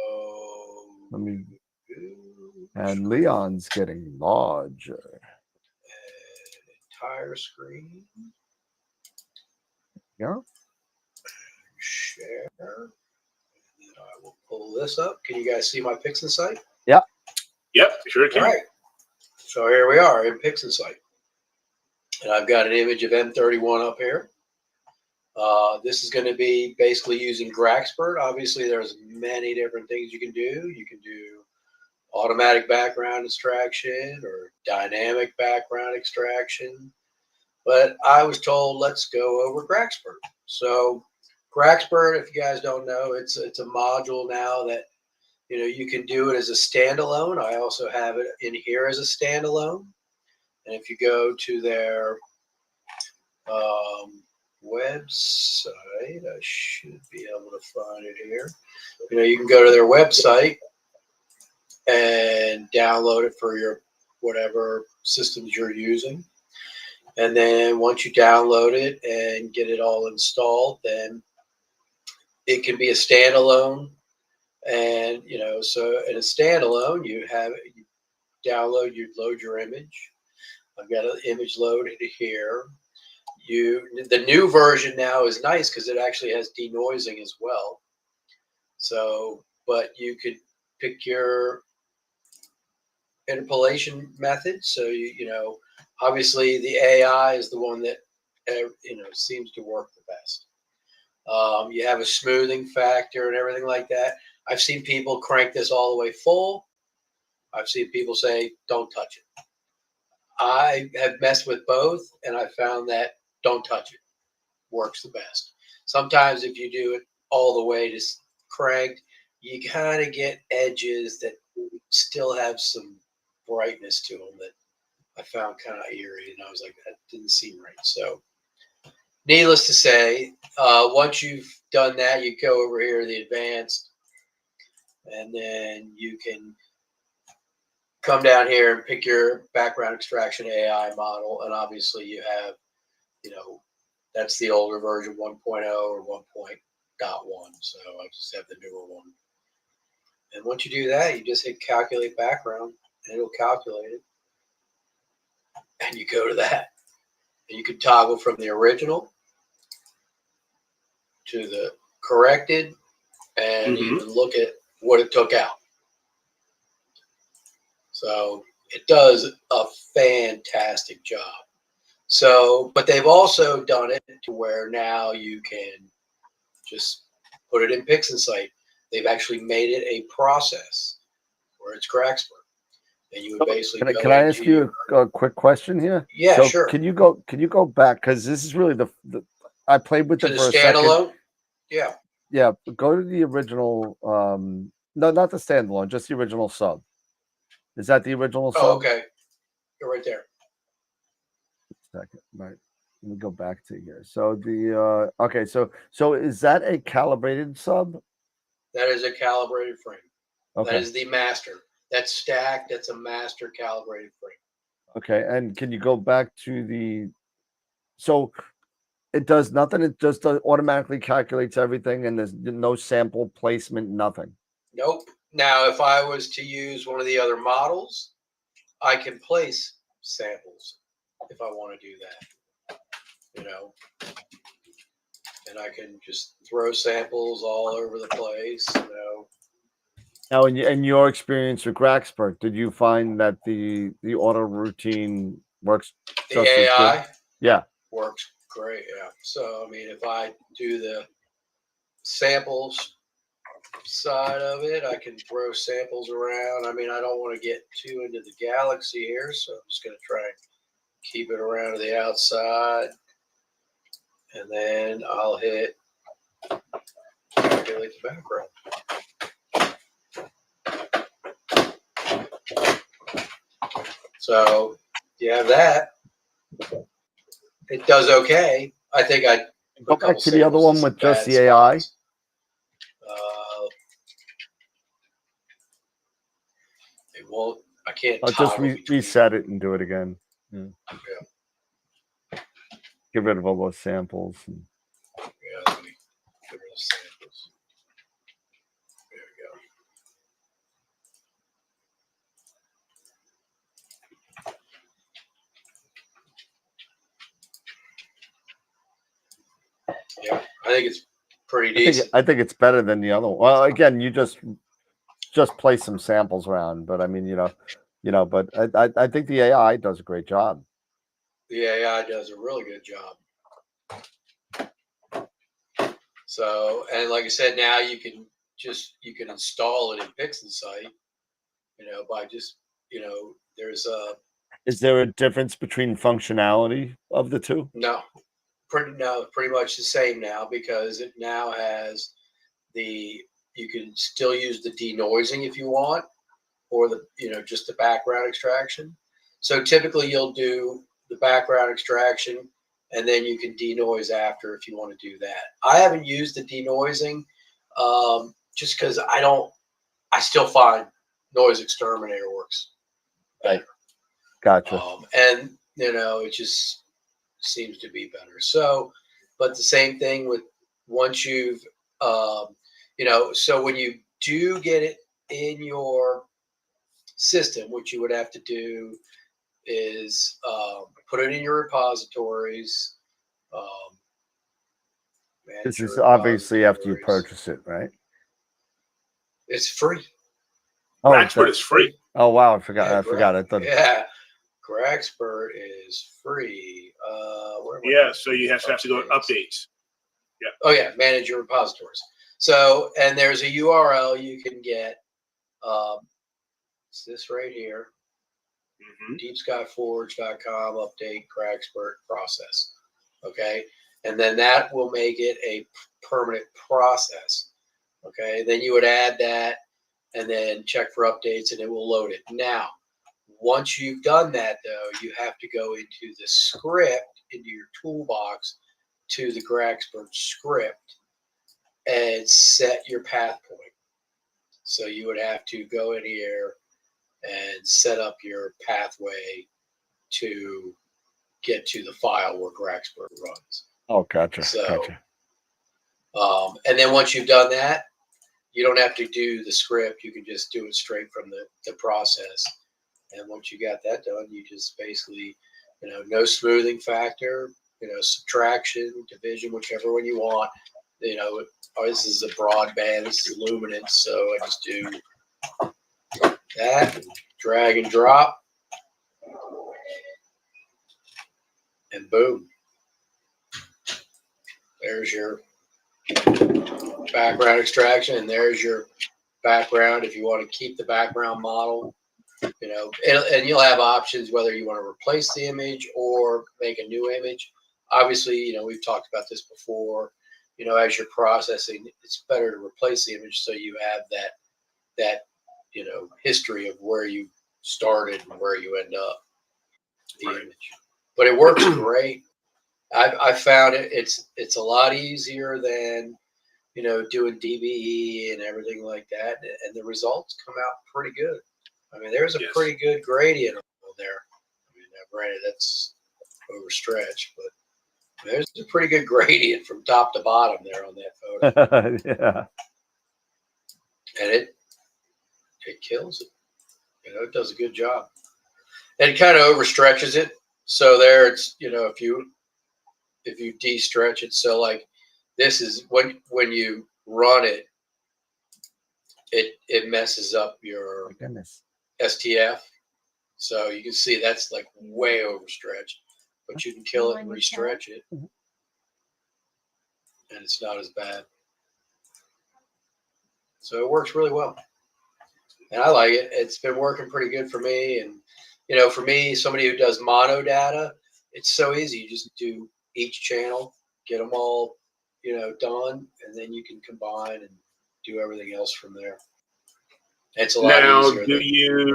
let me. And Leon's getting larger. Entire screen. Yeah. Share. And then I will pull this up. Can you guys see my PixInsight? Yep, sure All can. right. So here we are in PixInsight. And I've got an image of M31 up here. This is going to be basically using Graxpert. Obviously, there's many different things you can do. You can do automatic background extraction or dynamic background extraction. But I was told, let's go over Graxpert. So Graxpert, if you guys don't know, it's a module now that, you know, you can do it as a standalone. I also have it in here as a standalone. And if you go to their website, I should be able to find it here. You know, you can go to their website and download it for your whatever systems you're using. And then once you download it and get it all installed, then it can be a standalone. And, you know, so in a standalone, you have it, you download, you load your image. I've got an image loaded here. The new version now is nice because it actually has denoising as well. So, but you could pick your interpolation method. So you know, obviously the AI is the one that you know seems to work the best. You have a smoothing factor and everything like that. I've seen people crank this all the way full. I've seen people say, don't touch it. I have messed with both, and I found that don't touch it works the best. Sometimes if you do it all the way to cranked, you kind of get edges that still have some brightness to them that I found kind of eerie, and I was like, that didn't seem right. So needless to say, once you've done that, you go over here to the advanced, and then you can come down here and pick your background extraction AI model. And obviously you have, you know, that's the older version 1.0 or 1.1. So I just have the newer one. And once you do that, you just hit calculate background and it'll calculate it. And you go to that. And you can toggle from the original to the corrected and even look at what it took out. So it does a fantastic job. So, but they've also done it to where now you can just put it in PixInsight. They've actually made it a process where it's Graxpert. And you would basically can I ask you a quick question here? Yeah, so sure. Can you go back, because this is really the I played with it for a standalone? second. Yeah. Yeah, go to the original. No, not the standalone, just the original sub. Is that the original sub? Oh, okay. You're right there. Second, right. Let me go back to here. So the okay, so is that a calibrated sub? That is a calibrated frame. Okay. That is the master. That's stacked. That's a master calibrated frame. Okay, and can you go back to the? So it does nothing. It just automatically calculates everything, and there's no sample placement, nothing. Nope. Now, if I was to use one of the other models, I can place samples if I want to do that. You know, and I can just throw samples all over the place. You know. Now, in your experience with Graxpert, did you find that the auto routine works The just as AI good? Yeah, works great. Yeah. So I mean, if I do the samples side of it, I can throw samples around. I mean, I don't want to get too into the galaxy here, so I'm just going to try and keep it around to the outside, and then I'll hit calculate the background. So you have that. It does okay. I think I'd go back to the other one with just the AI. It won't. I can't. I'll just reset it and do it again. Yeah. Yeah. Get rid of all those samples. Yeah, let me get rid of samples. There we go. Yeah, I think it's pretty decent. I think it's better than the other one. Well, again, you just just play some samples around. But I mean, but I think the AI does a great job. The AI does a really good job. So, and like I said, now you can install it in PixInsight, by just, there's Is there a difference between functionality of the two? pretty much the same now, because it now has you can still use the denoising if you want, or just the background extraction. So typically you'll do the background extraction, and then you can denoise after if you want to do that. I haven't used the denoising just because I still find Noise Exterminator works better. Gotcha. And it just seems to be better. So, but the same thing with once you've, so when you do get it in your system, what you would have to do is put it in your repositories. This is obviously after you purchase it, right? It's free. Grexpert is free. Oh wow, I forgot. I forgot. I thought. Yeah, Grexpert is free. So you have to go to updates. Yeah. Oh yeah, manage your repositories. So, and there's a URL you can get. It's this right here. DeepSkyForge.com update Grexpert process. Okay, and then that will make it a permanent process. Okay, then you would add that, and then check for updates, and it will load it. Now, once you've done that, though, you have to go into the script, into your toolbox, to the Grexpert script, and set your path point. So you would have to go in here and set up your pathway to get to the file where Grexpert runs. Oh, gotcha. So, gotcha. And then once you've done that, you don't have to do the script. You can just do it straight from the process. And once you got that done, you just basically, no smoothing factor, subtraction, division, whichever one you want. This is a broadband, this is luminance, so I just do that, drag and drop, and boom. There's your background extraction, and there's your background if you want to keep the background model. And you'll have options whether you want to replace the image or make a new image. Obviously, we've talked about this before. As you're processing, it's better to replace the image so you have that history of where you started and where you end up the image. But it works great. I found it's a lot easier than doing DBE and everything like that, and the results come out pretty good. I mean, there's a pretty good gradient there. I mean, granted, that's overstretched, but there's a pretty good gradient from top to bottom there on that photo. Yeah. And it kills it. It does a good job. And it kind of overstretches it. So there it's, if you de-stretch it, so like this is when you run it, it messes up your STF. So you can see that's like way overstretched, but you can kill it and re-stretch it, and it's not as bad. So it works really well, and I like it. It's been working pretty good for me. And for me, somebody who does mono data, it's so easy. You just do each channel, get them all done, and then you can combine and do everything else from there. It's a lot easier.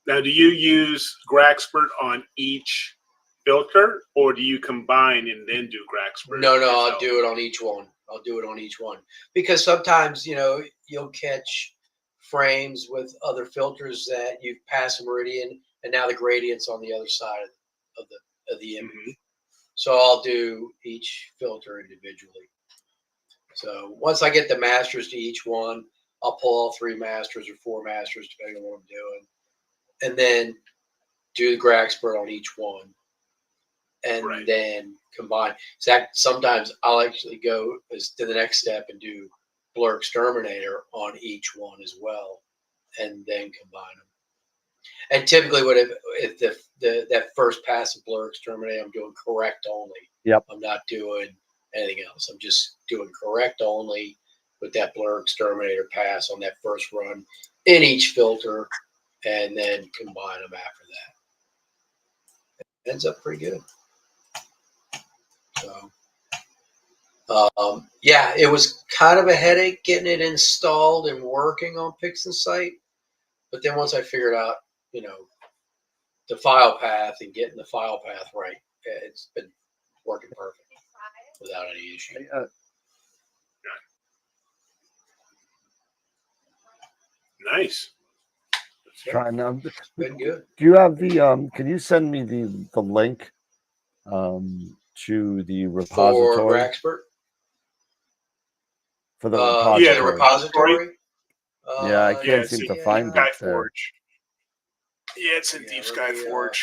Do you use Grexpert on each filter, or do you combine and then do Grexpert? No, I'll do it on each one. Because sometimes you'll catch frames with other filters that you've passed a meridian, and now the gradient's on the other side of the image. Mm-hmm. So I'll do each filter individually. So once I get the masters to each one, I'll pull all 3 masters or 4 masters, depending on what I'm doing, and then do the Grexpert on each one, and then combine. Sometimes I'll actually go to the next step and do Blur Exterminator on each one as well, and then combine them. And typically, if that first pass of blur exterminate, I'm doing correct only. Yep. I'm not doing anything else. I'm just doing correct only with that blur exterminator pass on that first run in each filter, and then combine them after that. It ends up pretty good. So, yeah, it was kind of a headache getting it installed and working on PixInsight. But then once I figured out, the file path and getting the file path right, it's been working perfect without any issue. Nice. Trying now. Been good. Do you have the can you send me the link to the For repository Graxpert? for the To the repository? repository? Yeah, I can't Yeah, seem see, to yeah. find it there. Skyforge. Yeah, it's in Yeah, Deep let me, Skyforge.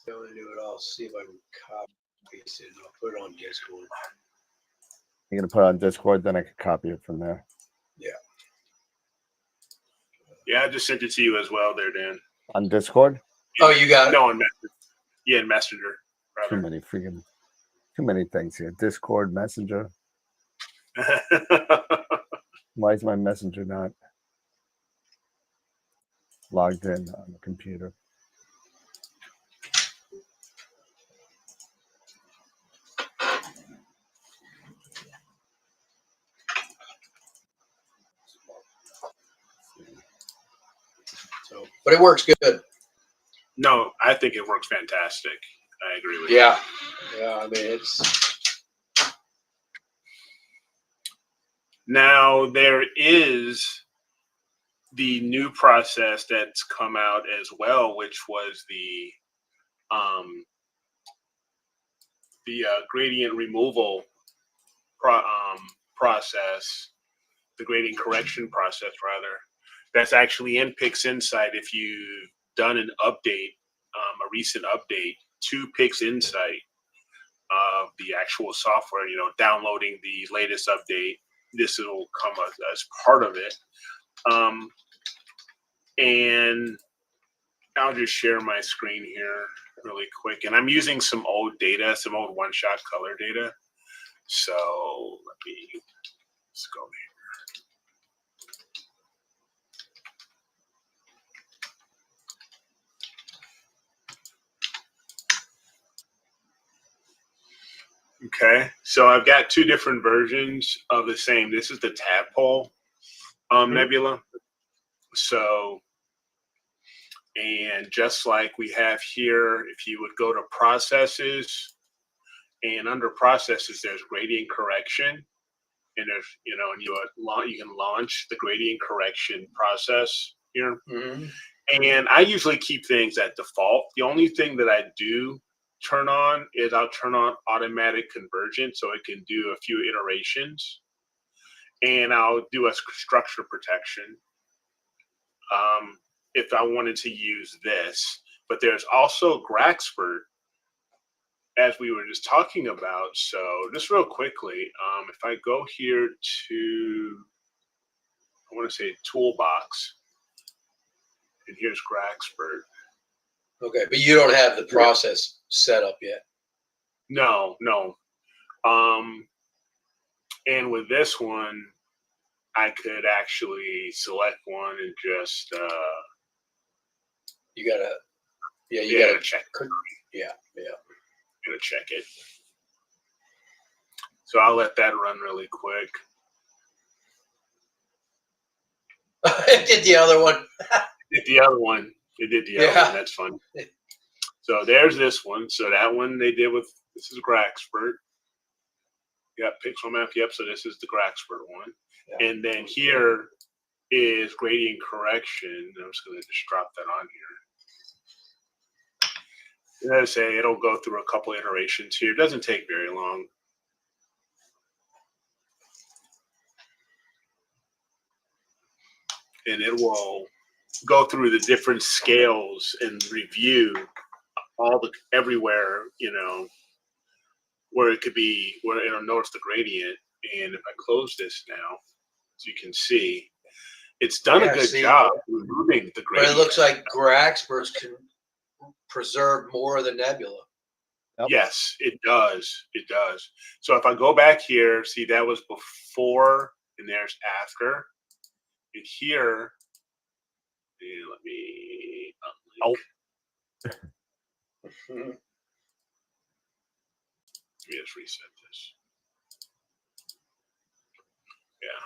I'm going to do it. I'll see if I can copy it and I'll put it on Discord. You're gonna put it on Discord, then I can copy it from there. Yeah. Yeah, I just sent it to you as well there, Dan. On Discord? Oh, you got it? No, on Messenger. Yeah, in Messenger. Too many things here. Discord, Messenger. Why is my Messenger not logged in on the computer? So, but it works good. No, I think it works fantastic. I agree with Yeah. Yeah, I mean, it's... Now, there is the new process that's come out as well, which was the gradient removal process, the gradient correction process, rather. That's actually in PixInsight. If you've done an update, a recent update to PixInsight of the actual software, downloading the latest update, this will come as part of it. And I'll just share my screen here really quick. And I'm using some old data, some old one-shot color data. So let's go here. Okay, so I've got two different versions of the same. This is the tadpole nebula. So, and just like we have here, if you would go to processes, and under processes, there's gradient correction, and there's and you can launch the gradient correction process here. Mm-hmm. And I usually keep things at default. The only thing that I do turn on is I'll turn on automatic convergence so it can do a few iterations, and I'll do a structure protection if I wanted to use this. But there's also Graxpert, as we were just talking about. So just real quickly, if I go here to, I want to say toolbox, and here's Graxpert. Okay, but you don't have the process set up yet. No. And with this one, I could actually select one and just You gotta check. Yeah. Gotta check it. So I'll let that run really quick. It did the other one. It did the other one. That's fun. So there's this one. So that one they did with, this is Graxpert. You got pixel map. Yep. So this is the Graxpert one. Yeah. And then here is gradient correction. I'm just going to just drop that on here. And as I say, it'll go through a couple iterations here. It doesn't take very long. And it will go through the different scales and review everywhere, where it could be, where it'll notice the gradient. And if I close this now, as you can see, it's done Yeah, a good see, job removing the but gradient. it looks like Graxperts can preserve more of the nebula. Yep. Yes, it does. It does. So if I go back here, see that was before, and there's after. And here, let me Oh. let me just reset this. Yeah.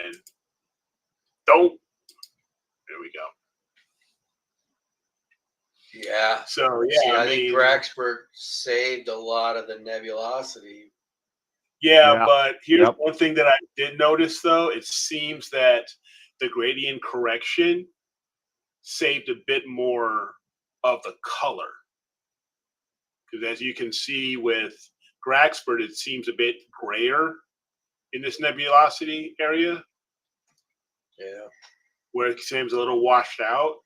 And don't. There we go. Yeah. So See, yeah, I think Graxpert saved a lot of the nebulosity. Yeah, Yeah. but here's Yep. one thing that I did notice though. It seems that the gradient correction saved a bit more of the color. Because as you can see with Graxpert, it seems a bit grayer in this nebulosity area, Yeah. where it seems a little washed out.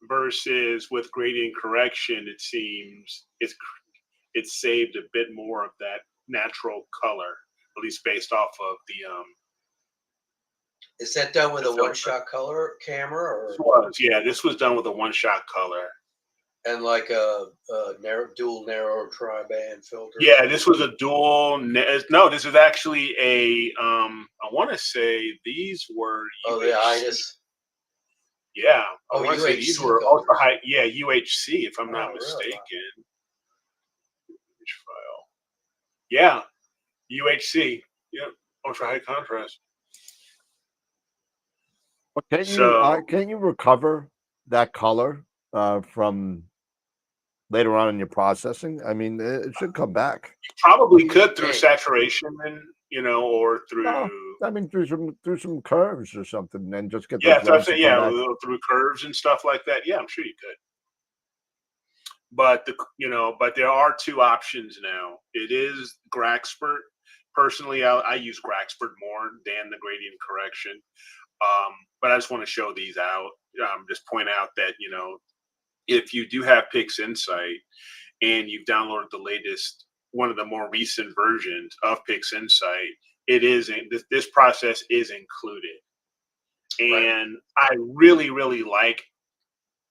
Versus with gradient correction, it seems it's saved a bit more of that natural color, at least based off of the Is that done with the a filter. one-shot color camera, This or was, yeah, this was done with a one-shot color. and like a dual narrow tri-band filter? Yeah, this was a dual. No, this is actually a. I want to say these were. Oh, the UHC. itis. Yeah, I Oh, want to say these UHC were filters. ultra high. Yeah, UHC, if I'm Oh, not really? mistaken. Which file? Yeah, UHC. Yeah, ultra high contrast. But So can you recover that color from later on in your processing? I mean, it should come back. you probably You could would through think. saturation, and or through. No, I mean through some curves or something, and just get Yeah, those so I reds to say come back. through curves and stuff like that. Yeah, I'm sure you could. But but there are two options now. It is Graxpert. Personally, I use Graxpert more than the gradient correction. But I just want to show these out. Just point out that if you do have PixInsight and you've downloaded the latest, one of the more recent versions of PixInsight, this process is included. And I really, really like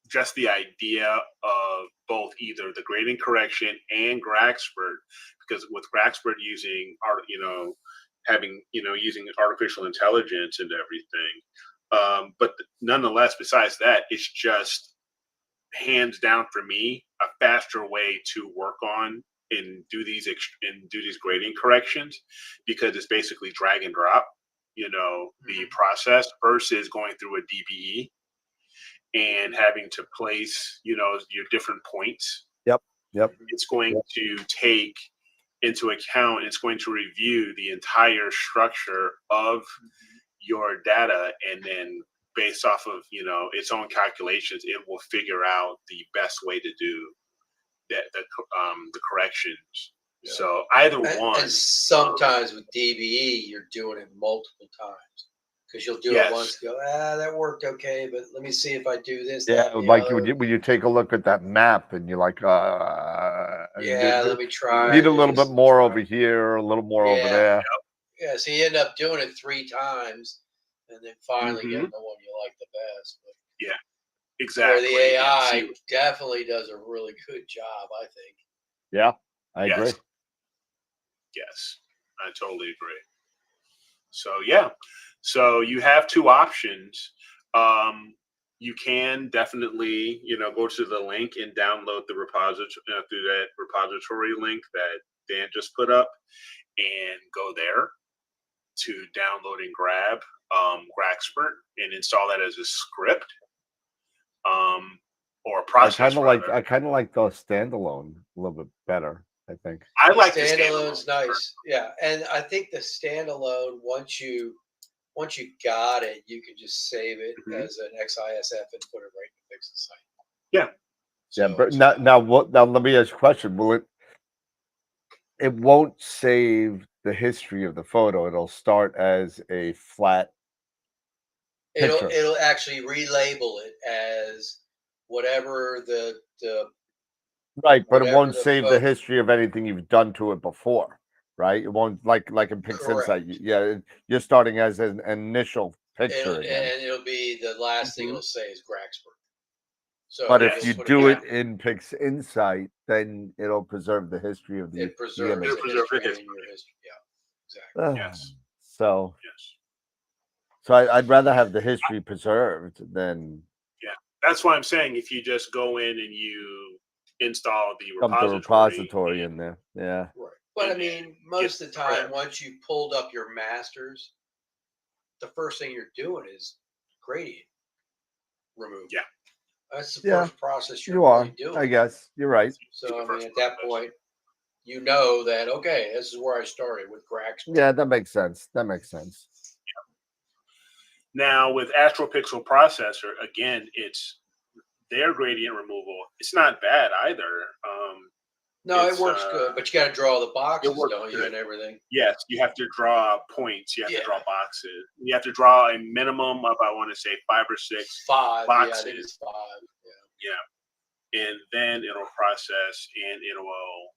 just the idea of both either the gradient correction and Graxpert, because with Graxpert using using artificial intelligence and everything. But nonetheless, besides that, it's just hands down for me a faster way to work on and do these gradient corrections, because it's basically drag and drop, the process versus going through a DBE and having to place, your different points. Yep. It's going to take into account, it's going to review the entire structure of your data, and then based off of, its own calculations, it will figure out the best way to do the corrections. Yeah. So either one. And sometimes with DBE, you're doing it multiple times, because you'll do it once, go, that worked okay, but let me see if I do this. Yeah, that, and the like other. when you take a look at that map and you're like, Let me try. need a little bit more over here, a little more over Yeah. there. Yeah, so you end up doing it 3 times, and then finally Mhm. getting the one you like the best. But Yeah, exactly. where the AI definitely does a really good job, I think. Yeah, I agree. Yes, I totally agree. So yeah, so you have two options. You can definitely, go to the link and download the repository through that repository link that Dan just put up, and go there to download and grab Graxpert and install that as a script, or a process. I kind of like the standalone a little bit better, I think. I like the Standalone's standalone. nice. Yeah, and I think the standalone, once you got it, you can just save it as an XISF and put it right in the PixInsight. Yeah. Yeah, but now let me ask you a question. Will it won't save the history of the photo. It'll start as a flat picture. It'll actually relabel it as whatever the Right, but it whatever won't the save the photo. history of anything you've done to it before, right? It won't like in PixInsight. Correct. Yeah, you're starting as an initial picture again. and it'll be the last thing Mhm. it'll say is Graxburg. So But Yes. if you'll you put do a it in PixInsight, then it'll preserve the history of the it preserves image. the Preserve the history in your history. Yeah, exactly. Yes. So, Yes. I'd rather have the history preserved than Yeah. That's why I'm saying if you just go in and you install the dump the repository repository in there. Yeah. Right. But I and mean, get most of the time, prep. once you pulled up your masters, the first thing you're doing is gradient removal. Yeah. That's the Yeah, first process you're you really are. doing. I guess you're right. So I mean, First at that process. point, you know that okay, this is where I started with Graxburg. Yeah, that makes sense. That makes sense. Now with AstroPixel processor, again, it's their gradient removal. It's not bad either. No, it It's works good, but you got to draw the it boxes, works don't you, good. and everything. Yes, you have to draw points. You have Yeah. to draw boxes. You have to draw a minimum of, I want to say, 5 or 6 5, yeah, I think boxes. it's 5. Yeah. Yeah, and then it'll process and it will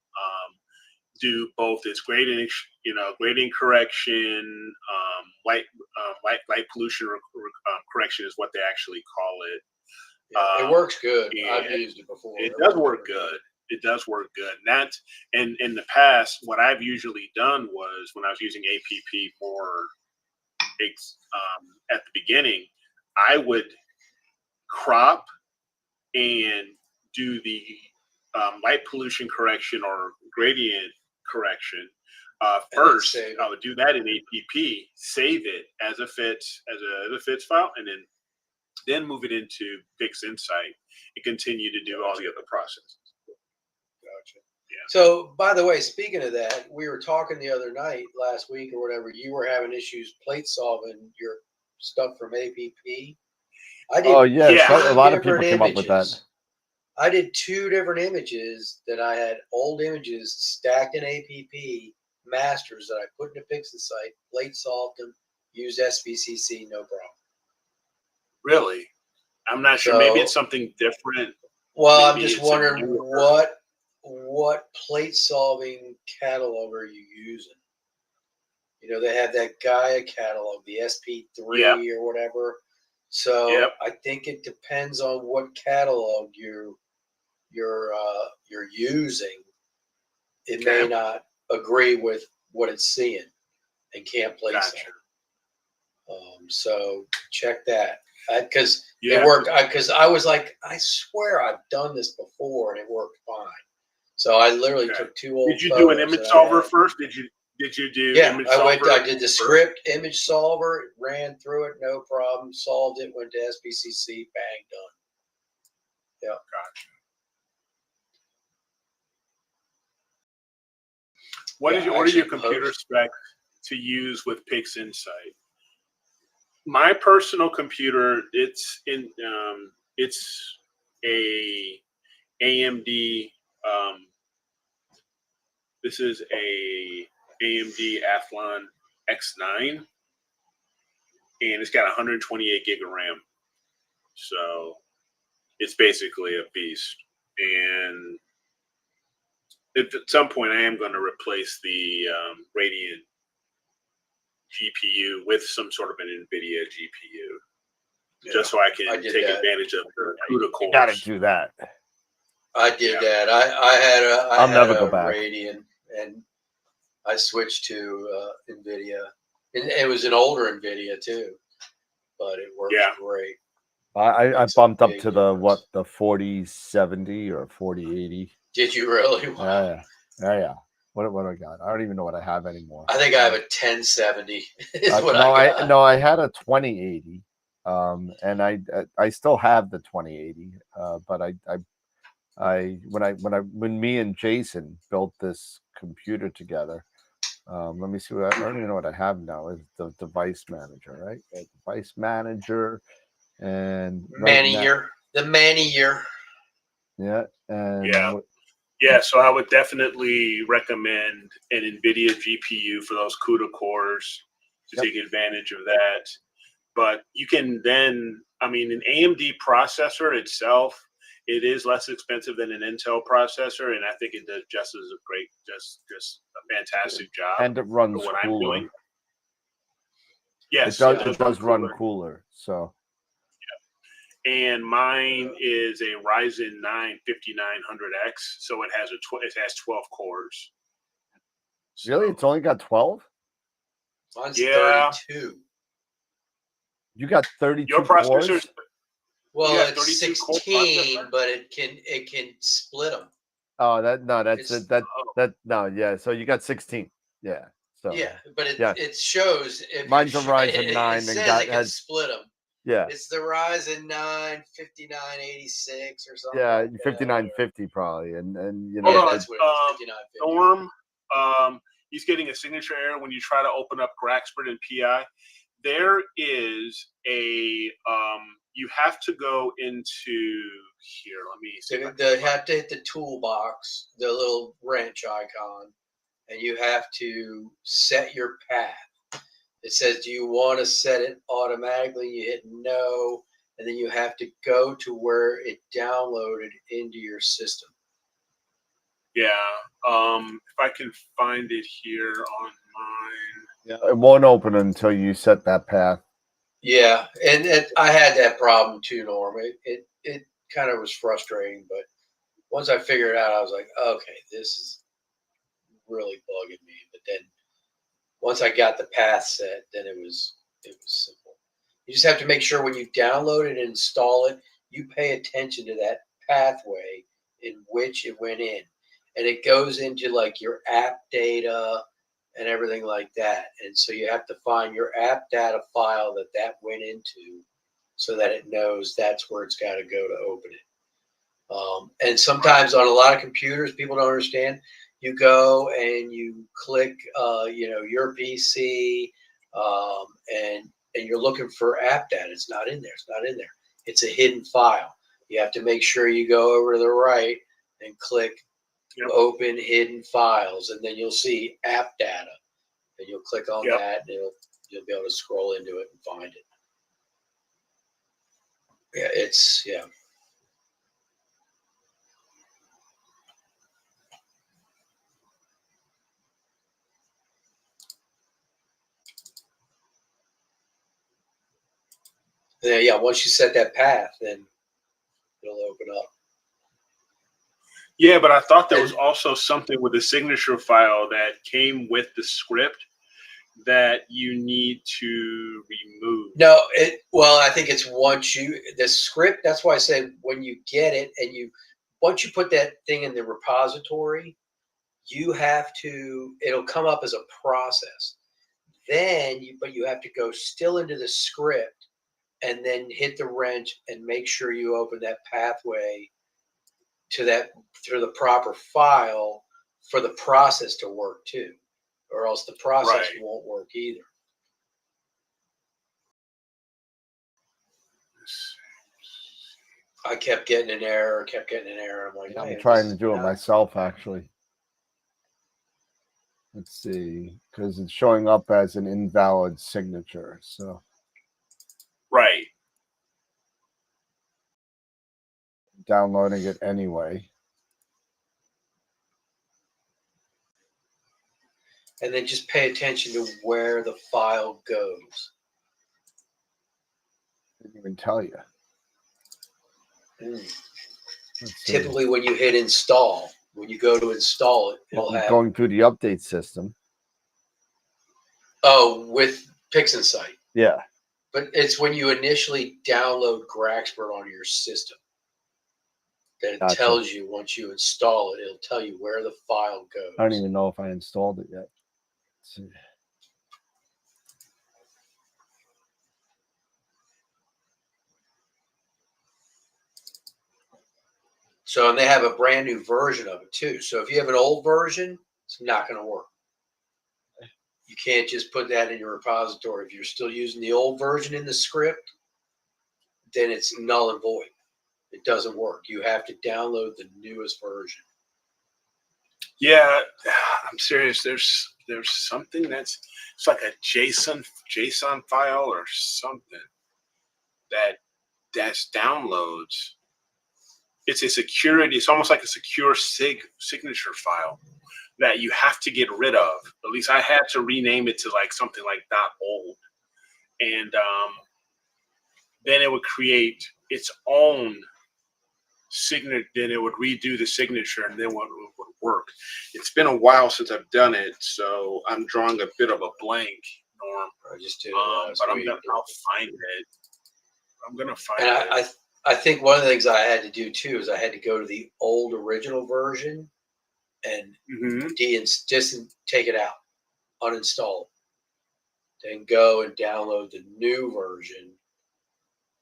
do both its gradient, gradient correction, light pollution correction is what they actually call it. Yeah, it works good. I've and used it before. It does works work good. It does work good. And in the past, what I've usually done was when I was using APP more at the beginning, I would crop and do the light pollution correction or gradient correction first. I would do that in APP, save it as a fits file, and then move it into PixInsight and continue to do all the other processes. Gotcha. Yeah. So, by the way, speaking of that, we were talking the other night, last week or whatever. You were having issues plate solving your stuff from APP. I did. Oh yeah, Yeah. a lot of people different came up with that. images. I did 2 different images that I had old images stacked in APP masters that I put into PixInsight, plate solved them, used SVCC, no problem. Really? I'm not sure. Maybe it's something different. Well, I'm Maybe just it's a wondering newer- what plate solving catalog are you using? You know, they have that Gaia catalog, the SP3 Yep. or whatever. So Yep. I think it depends on what catalog you're using. It may Okay. not agree with what it's seeing and can't plate Gotcha. solve. So check that because Yeah. it worked. Because I was like, I swear I've done this before and it worked fine. So I literally Okay. took 2 old. Did you do an image solver first? Did you do Yeah, image I solver? I did the script, image solver, ran through it, no problem, solved it, went to SBCC, bang, done. Yeah. Gotcha. What are your computer specs to use with PixInsight? My personal computer, it's a AMD. This is a AMD Athlon X9, and it's got 128 gig of RAM. So it's basically a beast. And at some point, I am going to replace the Radeon GPU with some sort of an NVIDIA GPU, just so I can take advantage of the CUDA cores. You gotta do that. I did that. I had never go back. Radeon, and I switched to NVIDIA. And it was an older NVIDIA too, but it works great. I Makes a bumped up big to the 4070 or 4080. Did you really? Wow. Yeah. What do I got? I don't even know what I have anymore. I think I have a 1070. Is what no, I got. I had a 2080, and I still have the 2080. But when me and Jason built this computer together, let me see I don't even know what I have now. Is the device manager, right? Device manager and the Manier. Yeah, and yeah. So I would definitely recommend an NVIDIA GPU for those CUDA cores to take advantage of that. But you can then, an AMD processor itself, it is less expensive than an Intel processor, and I think it does just as a great, just a fantastic job. And it runs for what I'm doing. Yes, It does run cooler. So and mine is a Ryzen 9 5900X, so it has it has 12 cores. really, it's only got 12. Mine's Yeah. 32. You got 32 Your processors. cores. Well, Yeah, it's 32 core 16, processor? but it can split them. Oh, that's It's- it. That no, yeah. So you got 16. Yeah. So Yeah, but yeah. it shows. If Mine's a you, Ryzen 9 it and says it can has split them. yeah. It's the Ryzen 9 5986 or something. Yeah, like that. 5950 probably, and you Yeah, know, that's what it is. 5950. Norm, he's getting a signature error when you try to open up Graxpert and PI. There is a you have to go into here. Let me see. So you have to hit the toolbox, the little wrench icon, and you have to set your path. It says, do you want to set it automatically? You hit no, and then you have to go to where it downloaded into your system. Yeah. If I can find it here on mine. it won't open until you set that path. Yeah, and I had that problem too, Norm. It kind of was frustrating, but once I figured it out, I was like, okay, this is really bugging me. But then once I got the path set, then it was simple. You just have to make sure when you download it and install it, you pay attention to that pathway in which it went in, and it goes into like your app data and everything like that. And so you have to find your app data file that went into, so that it knows that's where it's got to go to open it. And sometimes on a lot of computers, people don't understand. You go and you click, your PC, and you're looking for app data. It's not in there. It's not in there. It's a hidden file. You have to make sure you go over to the right and click open hidden files, and then you'll see app data, and you'll click on that, and you'll be able to scroll into it and find it. Yeah. Yeah, once you set that path, then it'll open up. Yeah, but I thought there was also something with the signature file that came with the script that you need to remove. No, I think it's the script. That's why I said when you get it and once you put that thing in the repository, it'll come up as a process. Then you have to go still into the script and then hit the wrench and make sure you open that pathway to the proper file for the process to work too, or else the process won't work either. I kept getting an error. I'm like, I'm trying to do it myself, actually. Let's see, because it's showing up as an invalid signature. So, right, downloading it anyway. And then just pay attention to where the file goes. Didn't even tell you. Typically, when you hit install, when you go to install it, it'll have going through the update system. Oh, with PixInsight. Yeah. But it's when you initially download Graxpert onto your system that it tells you, once you install it, it'll tell you where the file goes. I don't even know if I installed it yet. Let's see. So, and they have a brand new version of it too. So if you have an old version, it's not going to work. You can't just put that in your repository. If you're still using the old version in the script, then it's null and void. It doesn't work. You have to download the newest version. Yeah, I'm serious. There's something it's like a JSON file or something that's downloads. It's a security. It's almost like a secure signature file that you have to get rid of. At least I had to rename it to like something like .old, and then it would create its own signature. Then it would redo the signature, and then what would work. It's been a while since I've done it, so I'm drawing a bit of a blank, Norm. I just did it last But week. I'll find it. I'm gonna find And it. I think one of the things I had to do too is I had to go to the old original version and just take it out, uninstall it, then go and download the new version.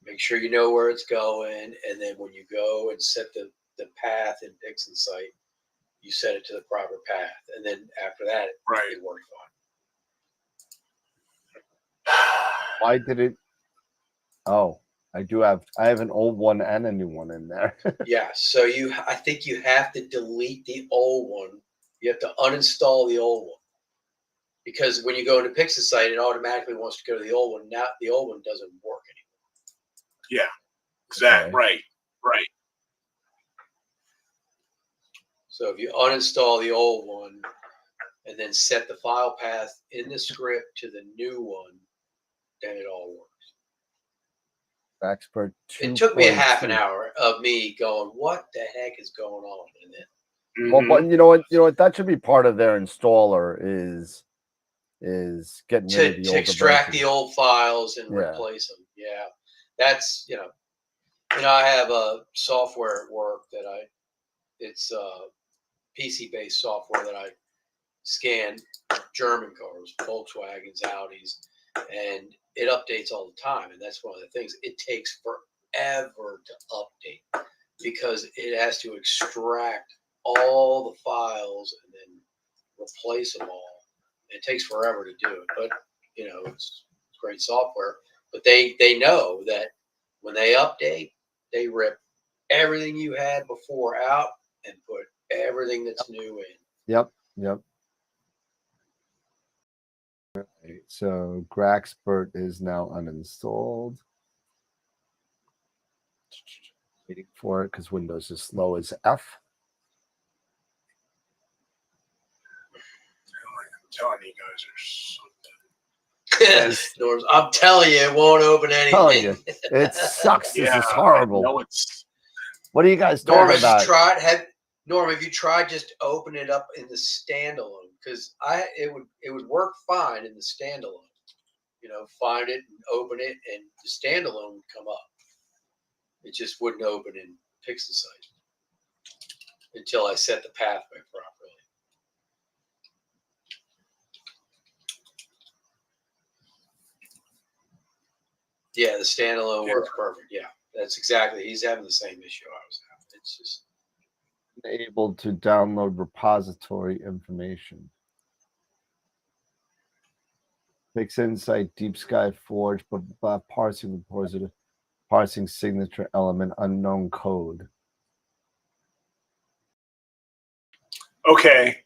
Make sure you know where it's going, and then when you go and set the path in PixInsight, you set it to the proper path, and then after that, Right. it worked fine. Why did it? Oh, I have an old one and a new one in there. Yeah, so I think you have to delete the old one. You have to uninstall the old one, because when you go into PixInsight, it automatically wants to go to the old one. Now the old one doesn't work anymore. Yeah, exactly. Okay. Right. So if you uninstall the old one and then set the file path in the script to the new one, then it all works. Expert. It took me a half 2.2. an hour of me going, "What the heck is going on?" And then Well, but you know what? That should be part of their installer is getting rid of the to older extract version. the old files and Yeah. replace them. Yeah, that's I have a software at work that it's PC based software that I scan German cars, Volkswagens, Audis, and it updates all the time. And that's one of the things. It takes forever to update because it has to extract all the files and then replace them all. It takes forever to do it, but it's great software. But they know that when they update, they rip everything you had before out and put everything that's new in. Yep. Right, so Graxpert is now uninstalled. Waiting for it because Windows is slow as F. I'm telling you guys, there's something. Norms, I'm telling you, it won't open Telling anything. you, it sucks. This Yeah, is horrible. No, it's. What are you guys Norm, talking have about? you tried? Norm, have you tried just open it up in the standalone? Because it would work fine in the standalone. Find it and open it, and the standalone would come up. It just wouldn't open in PixInsight until I set the pathway properly. Yeah, the standalone works perfect. Yeah, that's exactly. He's having the same issue I was having. It's just Able to download repository information. PixInsight, Deep Sky Forge, but parsing repository, parsing signature element, unknown code. Okay.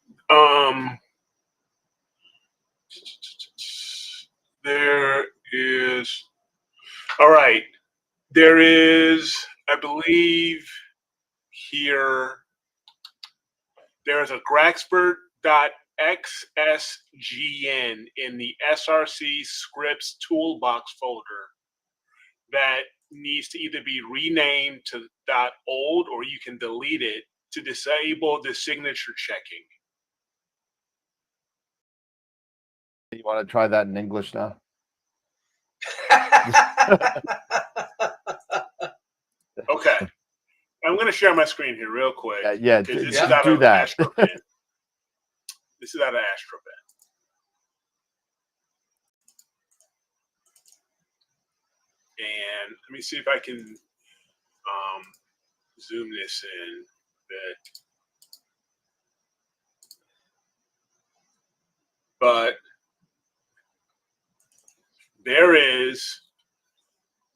There is. All right. There is, I believe, here. There's a Graxpert.xsgn in the SRC scripts toolbox folder that needs to either be renamed to .old or you can delete it to disable the signature checking. You want to try that in English now? Okay. I'm going to share my screen here real quick. Yeah, This is do out of that. AstroBin. This is out of AstroBin. And let me see if I can zoom this in a bit. But there is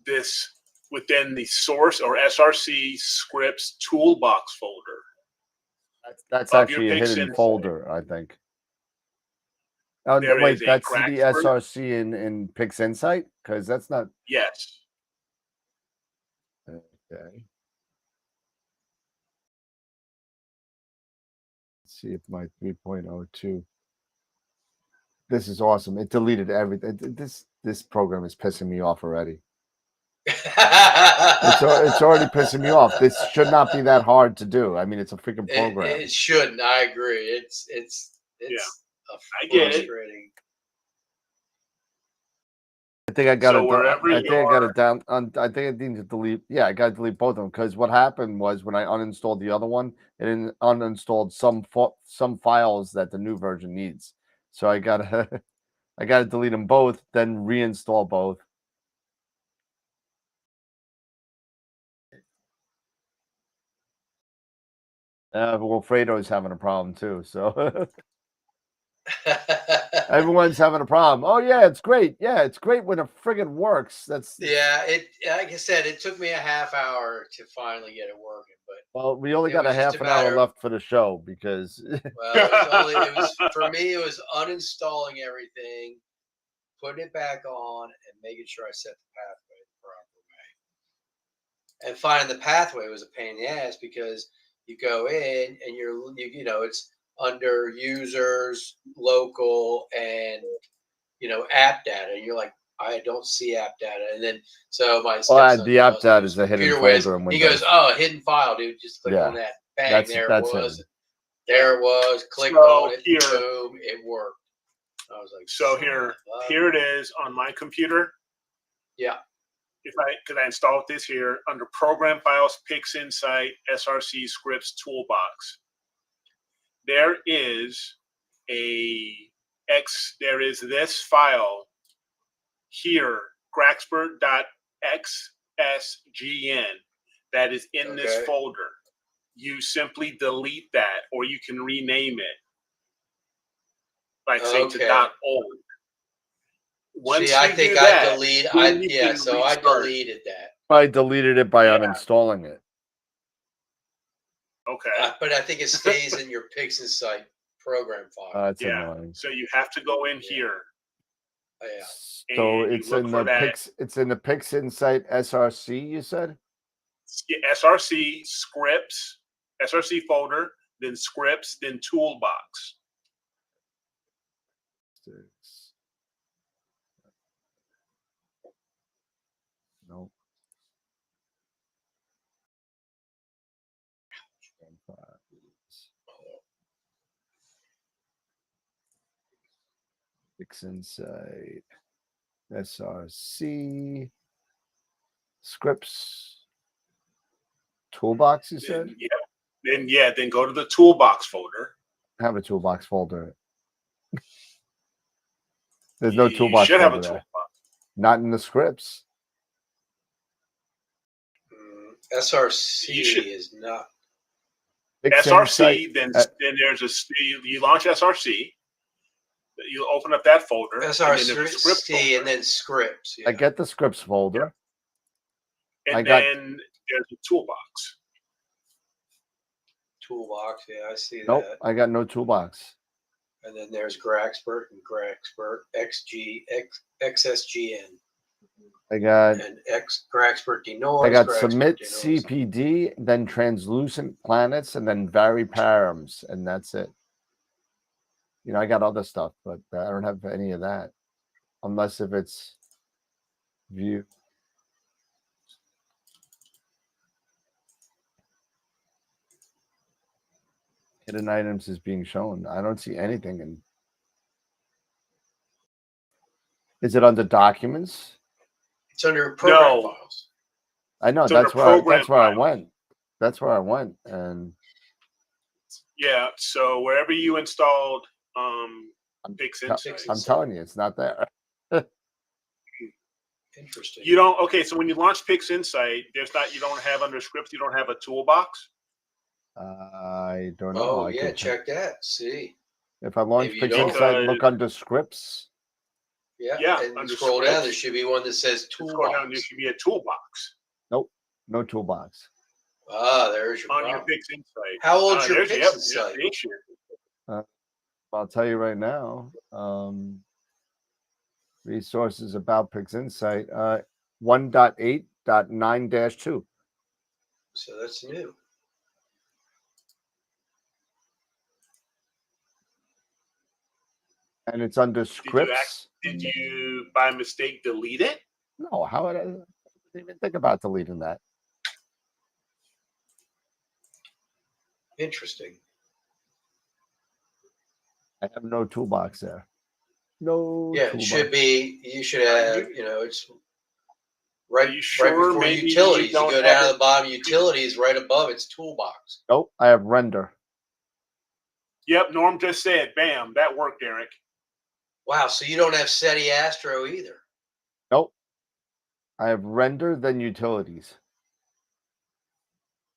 this within the source or SRC scripts toolbox folder. That's Of your actually a hidden PixInsight. folder, I think. Oh, There wait, is a that's the Graxpert. SRC in PixInsight? Because that's not. Yes. Okay. Let's see if my 3.02. This is awesome. It deleted everything. This program is pissing me off already. It's already pissing me off. This should not be that hard to do. I mean, it's a freaking program. It shouldn't. I agree. It's I get it. frustrating. I think I got So it. wherever I think I got you're- it down. I think I need to delete. Yeah, I got to delete both of them because what happened was when I uninstalled the other one, it uninstalled some files that the new version needs. So I gotta I gotta delete them both, then reinstall both. Well, Fredo's having a problem too. So everyone's having a problem. Oh yeah, it's great. Yeah, it's great when it friggin' works. That's Yeah, it like I said, it took me a half hour to finally get it working, but well, we only it got a was just half a an hour matter- left for the show because well, it was for me. It was uninstalling everything, putting it back on, and making sure I set the pathway the proper way. And finding the pathway was a pain in the ass because you go in and you know it's under users, local, and app data. And you're like, I don't see app data. And then so my stepson the app tells me data his is a hidden computer whiz. folder in He Windows. goes, "Oh, hidden file, dude. Just click Yeah. on that. Bang, That's there it hidden. was. There it was. Clicked So on it. here- Boom, it worked." I was like, So "Son here, of a-" here it is on my computer. Yeah. Could I install this here under Program Files, PixInsight, SRC Scripts Toolbox. There is there is this file here, graxpert.xsgn, that is in this Okay. folder. You simply delete that, or you can rename it, like say to Okay. .old. Once See, I you think do I that, delete. then you can So I restart. deleted that. I deleted it by Yeah. uninstalling it. Okay. But I think it stays in your PixInsight program file. That's Yeah. annoying. So you have to go in Yeah. here. Yeah. So And you it's look in for the that. It's in the PixInsight SRC. You said SRC scripts, SRC folder, then scripts, then toolbox. Nope. PixInsight SRC scripts toolbox. You said Then go to the toolbox folder. have a toolbox folder. There's no You toolbox should have a folder there. toolbox. Not in the scripts. SRC You should- is not. SRC, PixInsight, then there's you launch SRC. You open up that folder. And then there's a script SRC folder, and then scripts. Yeah. I get the scripts folder. and I got- then there's a toolbox. Toolbox. Yeah, I see Nope, that. I got no toolbox. And then there's Graxpert and Graxpert XSGN I got and Graxpert denoise. I got Graxpert submit denoise. CPD, then translucent planets, and then vary params, and that's it. I got other stuff, but I don't have any of that, unless if it's view. Hidden items is being shown. I don't see anything in. Is it under documents? It's under program No. files. I know It's under that's where I program files. went. That's where I went, and Yeah. So wherever you installed PixInsight, I'm telling you, it's not there. Interesting. you don't. Okay. So when you launch PixInsight, you don't have under scripts. You don't have a toolbox. I don't know. Oh I yeah, could- check that. See. If I launch Maybe you don't. PixInsight, look under scripts. Yeah. And under scroll down. There scripts. should be one that says Scroll down. There toolbox. should be a toolbox No toolbox. Ah, there's your on problem. your PixInsight. How old's your There's- yep, PixInsight? the issue. I'll tell you right now. Resources about PixInsight. 1.8.9-2. So that's new. And it's under scripts. Did you by mistake delete it? No, how would I didn't even think about deleting that? Interesting. I have no toolbox there. No. Yeah, it toolbox. should be. You should have. You know, it's right. Are you sure? Right before Maybe you utilities. You don't go down have to the bottom. Utilities, right above it's toolbox. Nope, I have render. Yep, Norm just said, bam, that worked, Eric. Wow. So you don't have SETI Astro either. Nope. I have render, then utilities.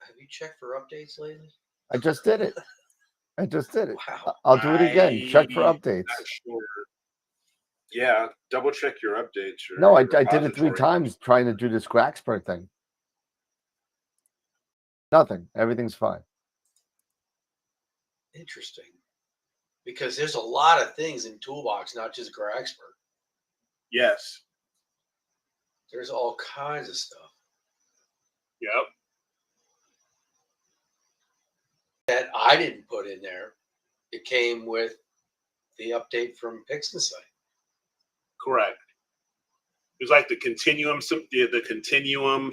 Have you checked for updates lately? I just did it. Wow. I'll do it again. Check for updates. Not sure. Yeah, double check your updates. No, I did it 3 times trying to do this Graxper thing. Nothing. Everything's fine. Interesting. Because there's a lot of things in Toolbox, not just Graxper. Yes. There's all kinds of stuff Yep. that I didn't put in there. It came with the update from PixInsight. Correct. It was like the continuum, the continuum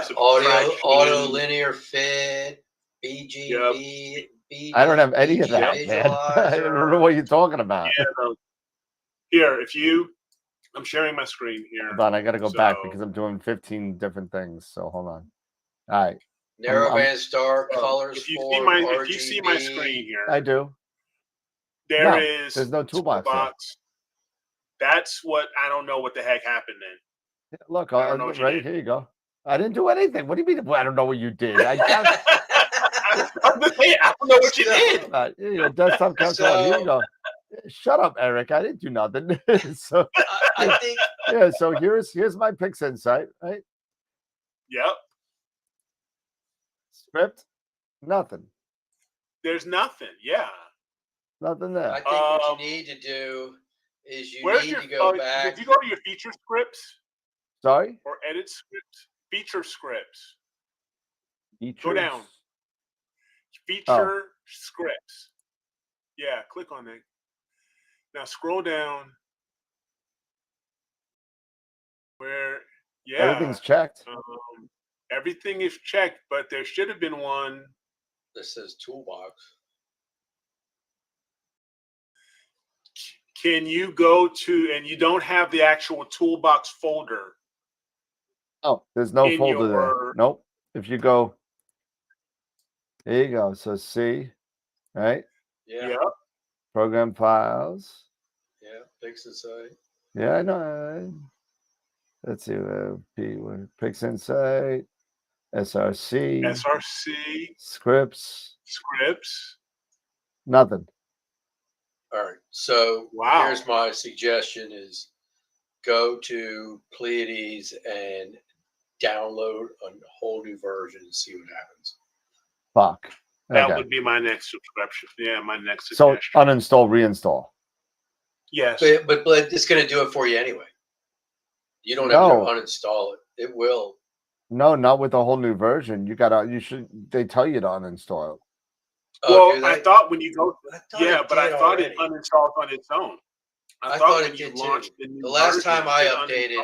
Auto linear fit, BGB, I don't have any of that, man. I don't know what you're talking about. Yeah, here, I'm sharing my screen here. Hold on, I got to go back because I'm doing 15 different things. So hold on. All right. Narrowband star, colors, if you see my screen here, I do. There's no toolbox. That's what I don't know what the heck happened then. Look, right here you go. I didn't do anything. What do you mean? I don't know what you did. I don't know what you did. Your desktop console. Here you go. Shut up, Eric. I didn't do nothing. So I think. Yeah. So here's my PixInsight, right? Yep. Script. Nothing. There's nothing. Yeah. Nothing there. I think what you need to do is you need to go back. Did you go to your feature scripts? Sorry? Or edit scripts? Feature scripts. Features? Go down. Feature scripts. Yeah, click on it. Now scroll down. Where, yeah. Everything's checked. Everything is checked, but there should have been one that says toolbox. Can you go to, and you don't have the actual toolbox folder? Oh, there's no folder there. Nope. If you go, there you go. So C, right? Yeah. Yep. Program files. Yeah, PixInsight. Yeah, I know. Let's see. PixInsight, SRC. Scripts. Nothing. All right. So here's my suggestion: is go to Pleiades and download a whole new version and see what happens. Fuck. That would be my next subscription. Yeah, my next suggestion. So uninstall, reinstall. Yes. But it's going to do it for you anyway. You don't have to uninstall it. It will. No, not with a whole new version. They tell you to uninstall it. Well, I thought when you go, but I thought it uninstalled on its own. I thought it did too. The last time I updated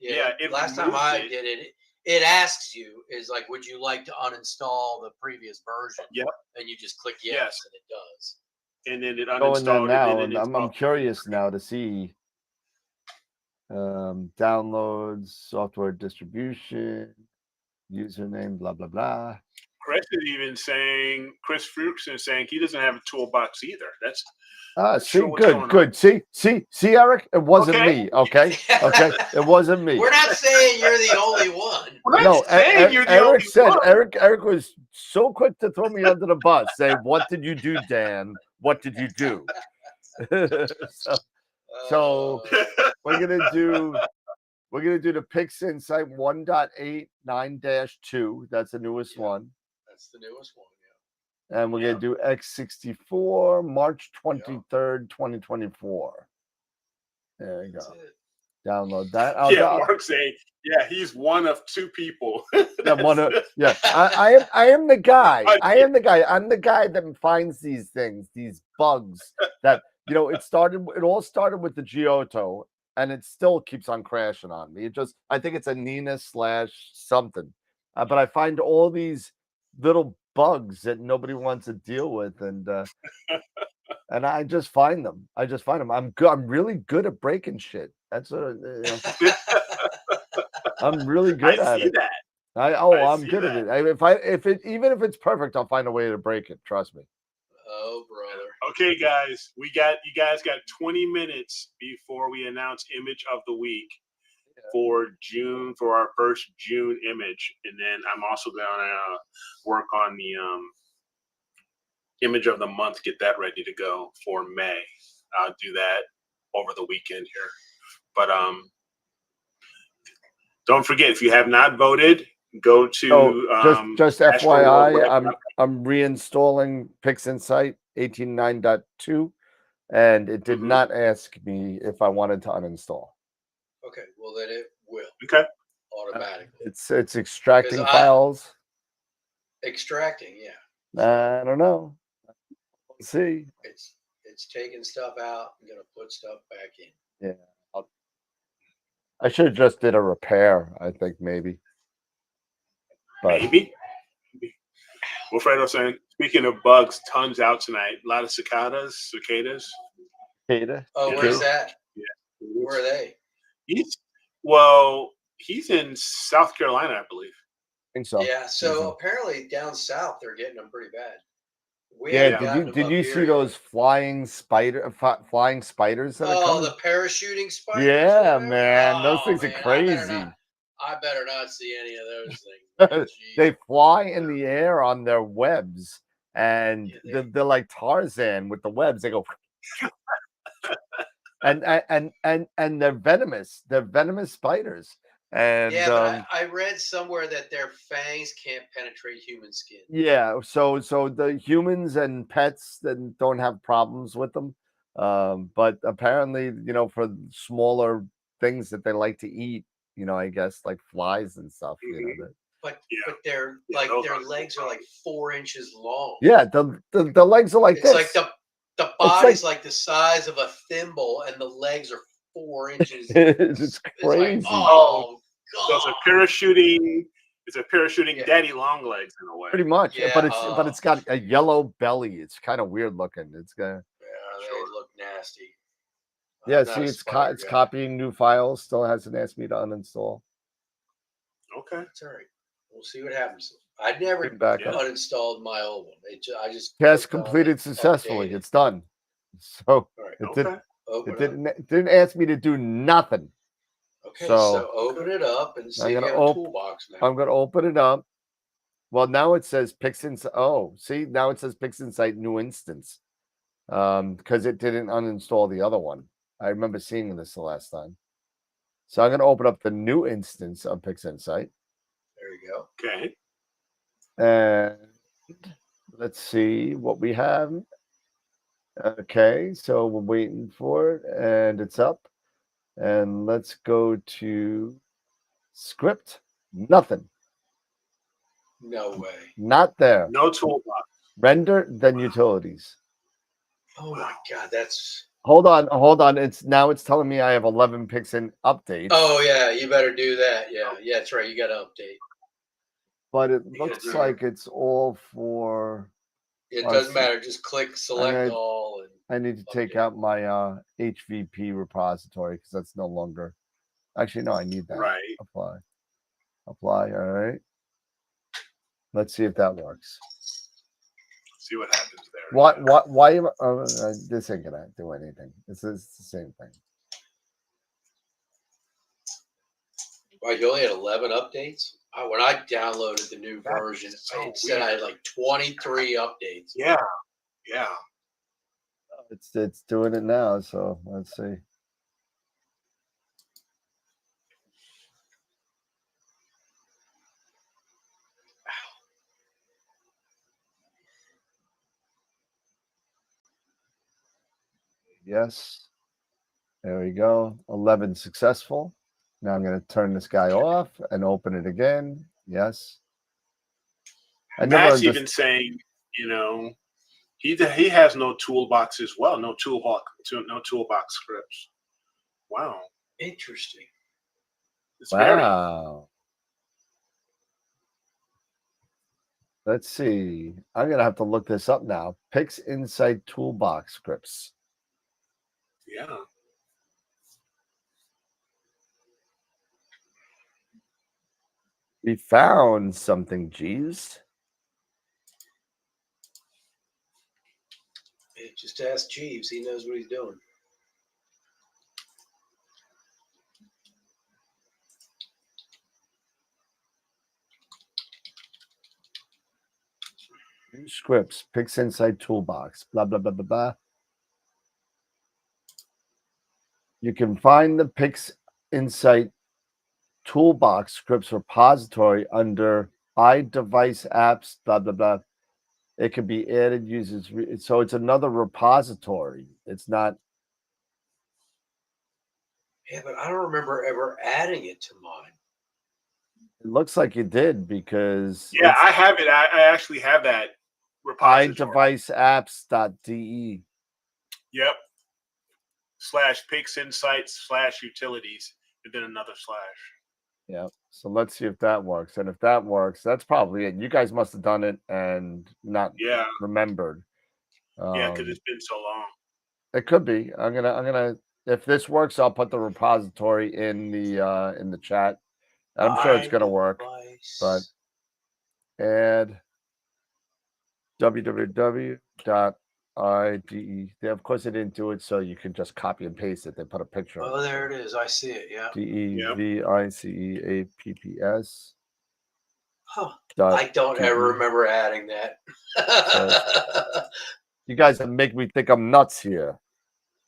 it, last time I did it, it asks you, is like, would you like to uninstall the previous version? Yep. And you just click yes, and it does. And then it uninstalls it. And I'm curious now to see downloads, software distribution, username, blah, blah, blah. Chris Fuchs is saying he doesn't have a toolbox either. That's good. See, Eric, it wasn't me. Okay, it wasn't me. We're not saying you're the only one. No, Eric said Eric was so quick to throw me under the bus, saying, "What did you do, Dan? What did you do?" so we're gonna do the PixInsight 1.89-2. That's the newest one. That's the newest one, yeah. And we're going to do X64, March 23rd, 2024. There you go. Download that. Mark's saying, he's one of two people. I am the guy. I'm the guy that finds these things, these bugs that It all started with the Giotto, and it still keeps on crashing on me. I think it's a Nina / something. But I find all these little bugs that nobody wants to deal with, and I just find them. I'm good. I'm really good at breaking shit. That's what I'm really I good at see it. that. I'm see good at that. it. Even if it's perfect, I'll find a way to break it. Trust me. Oh, brother. Okay, guys, you guys got 20 minutes before we announce image of the week for June, for our first June image, and then I'm also gonna work on the image of the month, get that ready to go for May. I'll do that over the weekend here. But don't forget, if you have not voted, go to just Asheville FYI, World I'm reinstalling PixInsight 18.9.2, and it did not ask me if I wanted to uninstall. Okay, well then it will Okay. automatically. It's extracting files. Extracting, yeah. I don't know. Let's see. It's taking stuff out and gonna put stuff back in. Yeah. I should have just did a repair, I think maybe. But maybe. Wilfredo saying, speaking of bugs, tons out tonight. A lot of cicadas. Cicada. Oh, where's that? Yeah. Where are they? He's in South Carolina, I believe. I think so. Yeah, so apparently down south they're getting them pretty bad. Did you see those flying spiders that are coming? The parachuting spiders? Yeah, man, those things are man, crazy. I better not see any of those things. They fly in the air on their webs, and they're like Tarzan with the webs. They go, and they're venomous. They're venomous spiders. And but I read somewhere that their fangs can't penetrate human skin. Yeah, so the humans and pets that don't have problems with them, but apparently, for smaller things that they like to eat, I guess like flies and stuff. But their legs are like 4 inches long. Yeah, the legs are like it's this. Like the body's like the size of a thimble, and the legs are 4 inches. It's crazy. It's like, oh God. So it's a parachuting daddy long legs in a way. Pretty much. Yeah, but it's got a yellow belly. It's kind of weird looking. It's got they look nasty. Yeah, see, it's copying new files. Still hasn't asked me to uninstall. Okay, that's all right. We'll see what happens. I never uninstalled my old one. I just test completed successfully. Updated. It's done. So it didn't ask me to do nothing. Okay, so open it up and see if you have a toolbox now. I'm going to open it up. Well, now it says PixInsight. Oh, see, now it says PixInsight new instance, because it didn't uninstall the other one. I remember seeing this the last time. So I'm going to open up the new instance of PixInsight. There you go. Okay. And let's see what we have. Okay, so we're waiting for it, and it's up. And let's go to script. Nothing. No way. Not there. No toolbox. Render, then utilities. Oh my God, that's. Hold on. It's telling me I have 11 Pixin updates. Oh yeah, you better do that. Yeah, that's right. You got to update. But it looks like it's all for. It doesn't matter. Just click select all. And I need to take out my HVP repository because that's no longer. Actually, no, I need that. Right. Apply. All right. Let's see if that works. See what happens there. Why this ain't gonna do anything. It's the same thing. Wow, you only had 11 updates? When I downloaded the new version, it said I had like 23 updates. Yeah. It's doing it now, so let's see. Yes. There we go. 11 successful. Now I'm going to turn this guy off and open it again. Yes. Matt's even saying, He has no toolbox as well. No toolbox scripts. Wow. Interesting. It's very. Wow. Let's see. I'm gonna have to look this up now. PixInsight toolbox scripts. Yeah. We found something, Jeeves. Just ask Jeeves. He knows what he's doing. New scripts, PixInsight toolbox, blah, blah, blah, blah, blah. You can find the PixInsight toolbox scripts repository under iDevice apps, blah, blah, blah. It can be added users. So it's another repository. It's not. Yeah, but I don't remember ever adding it to mine. It looks like you did because. Yeah, I have it. I actually have that repository. iDeviceApps.de. Yep. /PixInsight/utilities and then another slash. Yeah. So let's see if that works. And if that works, that's probably it. You guys must have done it and not remembered. Yeah, because it's been so long. It could be. I'm gonna. If this works, I'll put the repository in the chat. I'm sure it's gonna work. But add www.ide. Of course, they didn't do it, so you can just copy and paste it. They put a picture. Oh, there it is. I see it. Yeah. DEVICEAPPS. Huh. I don't DE. ever remember adding that. You guys make me think I'm nuts here.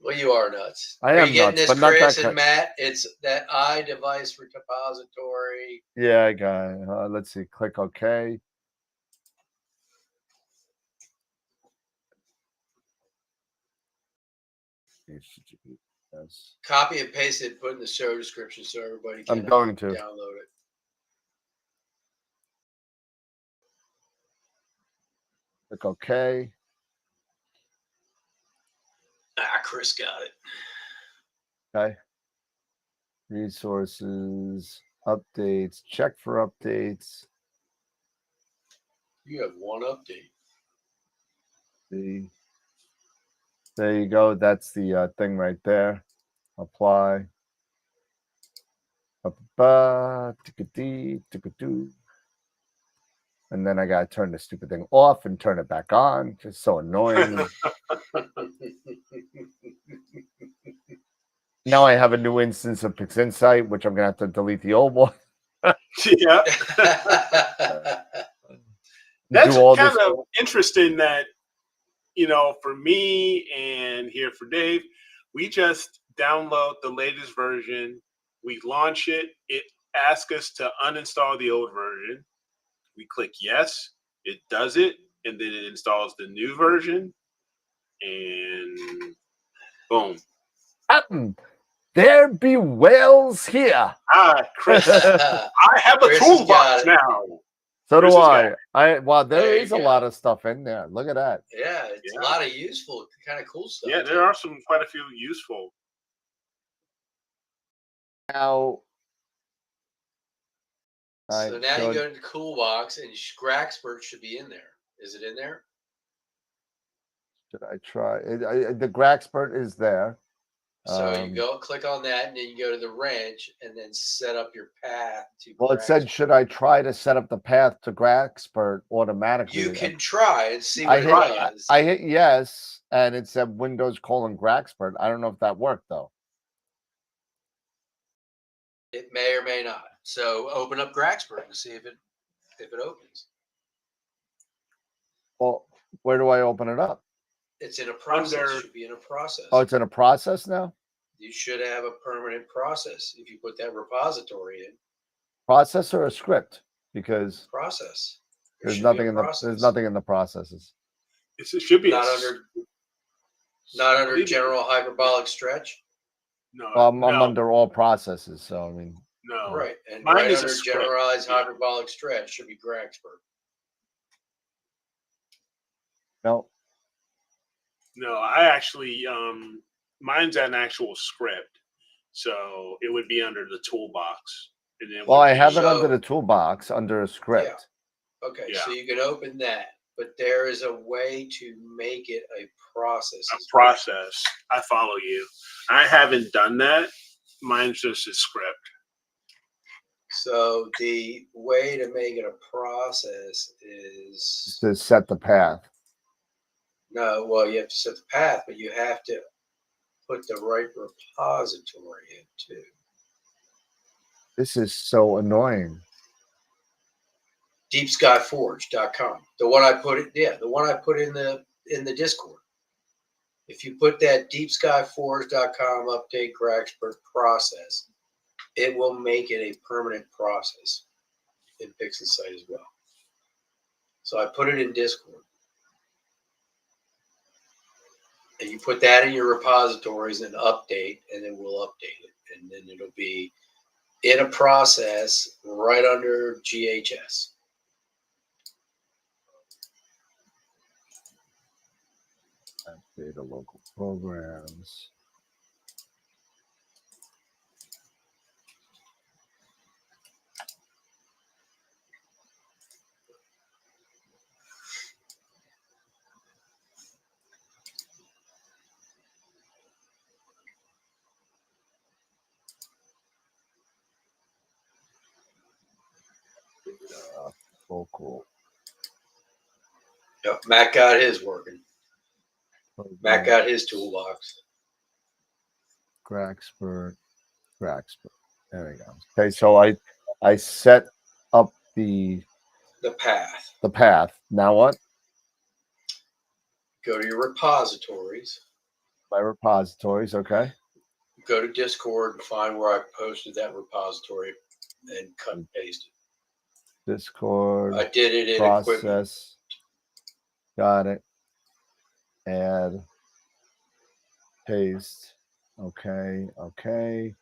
Well, you are nuts. I am am you getting nuts, this, but not Chris that and Matt? It's that iDevice repository. Yeah, I got it. Let's see. Click OK. Yes. Copy and paste it, put in the show description so everybody can I'm going to download it. click OK. Chris got it. Okay. Resources, updates, check for updates. You have one update. See. There you go. That's the thing right there. Apply. And then I gotta turn the stupid thing off and turn it back on. Just so annoying. Now I have a new instance of PixInsight, which I'm gonna have to delete the old one. Yeah. That's kind of interesting that, for me and here for Dave, we just download the latest version. We launch it. It asks us to uninstall the old version. We click yes. It does it. And then it installs the new version. And boom. There be whales here. Chris. I have a toolbox now. So do I. There is a lot of stuff in there. Look at that. Yeah, it's a lot of useful, kind of cool stuff. Yeah, there are quite a few useful. Now, so now you go to the Coolbox, and Graxpert should be in there. Is it in there? Should I try? The Graxpert is there. So you go click on that, and then you go to the wrench, and then set up your path to. Well, it said, should I try to set up the path to Graxpert automatically? You can try and see what it does. I hit yes, and it said Windows : Graxpert. I don't know if that worked though. It may or may not. So open up Graxpert and see if it opens. Well, where do I open it up? It's in a process. It should be in a process. Oh, it's in a process now? You should have a permanent process if you put that repository in. Process or a script? Because process. There's nothing in the processes. It should be not under general hyperbolic stretch. No. Well, I'm under all processes, so I mean. No. Right, and mine is under generalized hyperbolic stretch should be Graxpert. No. No, I actually mine's an actual script, so it would be under the toolbox, and then Well, would I have it be- under So- the toolbox under a script. Okay, Yeah. so you can open that, but there is a way to make it a process. a as well. process. I follow you. I haven't done that. Mine's just a script. So the way to make it a process is To set the path. no. Well, you have to set the path, but you have to put the right repository in too. This is so annoying. DeepSkyForge.com. The one I put it, yeah, the one I put in the Discord. If you put that DeepSkyForge.com update Graxpert process, it will make it a permanent process in PixInsight as well. So I put it in Discord. And you put that in your repositories and update, and then we'll update it. And then it'll be in a process right under GHS. Data local programs. Local Yep, Matt got his working. Matt programs. got his toolbox. Graxpert. There we go. Okay, so I set up the path. path. Now what? Go to your repositories. My repositories. Okay. Go to Discord and find where I posted that repository and cut and paste it. Discord. I did it in equipment. Process. Got it. Add. Paste. Okay.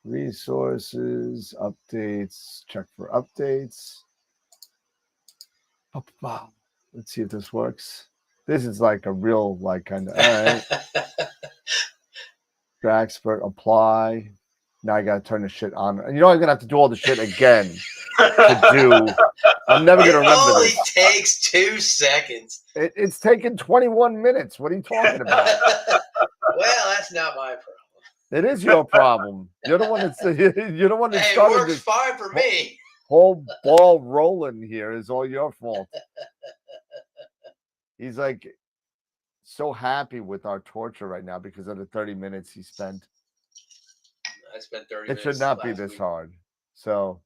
Resources. Updates. Check for updates. Oh, wow. Let's see if this works. This is like a real, like, kind of, all right. Graxpert, apply. Now I got to turn the shit on. And you know, I'm going to have to do all the shit again to do. I'm never going to It remember only this. takes 2 seconds. It's taken 21 minutes. What are you talking about? Well, that's not my problem. It is your problem. You're the one that's you're the one that Hey, it started works this fine for me. whole ball rolling here. Is all your fault. He's like so happy with our torture right now because of the 30 minutes he spent. I spent 30 It minutes. should not be last this week. hard. So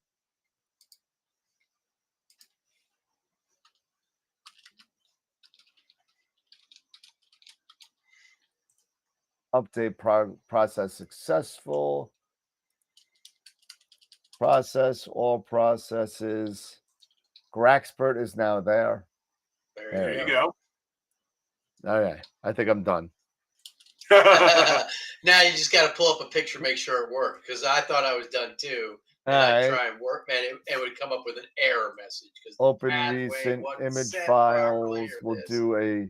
update process successful. Process all processes. Graxpert is now there. There There you There go. you go. Okay, I think I'm done. Now you just got to pull up a picture, make sure it worked. Because I thought I was done too. And All I'd right. try and work, man. It would come up with an error message. Because Open recent image files. We'll do a.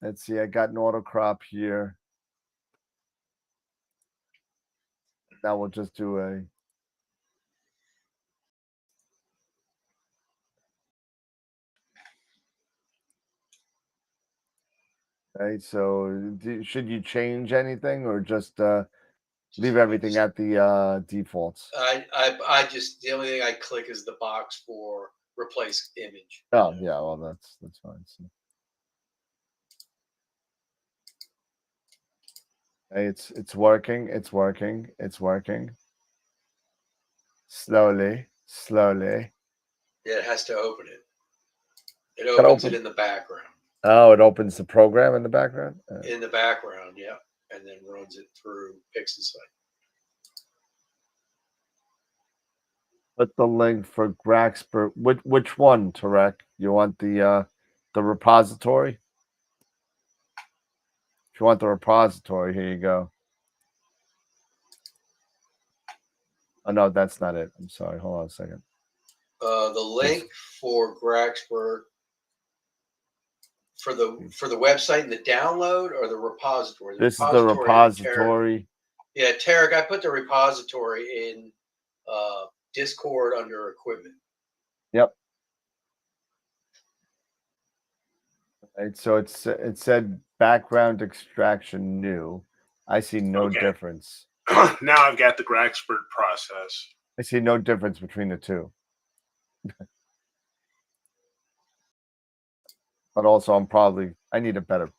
Let's see. I got an auto crop here. Now we'll just do a. Okay, so should you change anything or just leave everything at the defaults? I just the only thing I click is the box for replace image. Oh yeah, well that's fine. So. Hey, it's working. It's working. It's working. Slowly. Yeah, it has to open it. It Gotta opens open- it in the background. Oh, it opens the program in the background. In the background, yeah, and then runs it through PixInsight. Put the link for Graxpert. Which one, Tarek? You want the repository? If you want the repository, here you go. Oh no, that's not it. I'm sorry. Hold on a second. The link for Graxpert for the website and the download, or the repository? This is the repository. Yeah, Tarek, I put the repository in Discord under equipment. Yep. Right, so it said background extraction new. I see no difference. Now I've got the Graxpert process. I see no difference between the two. But also, I need a better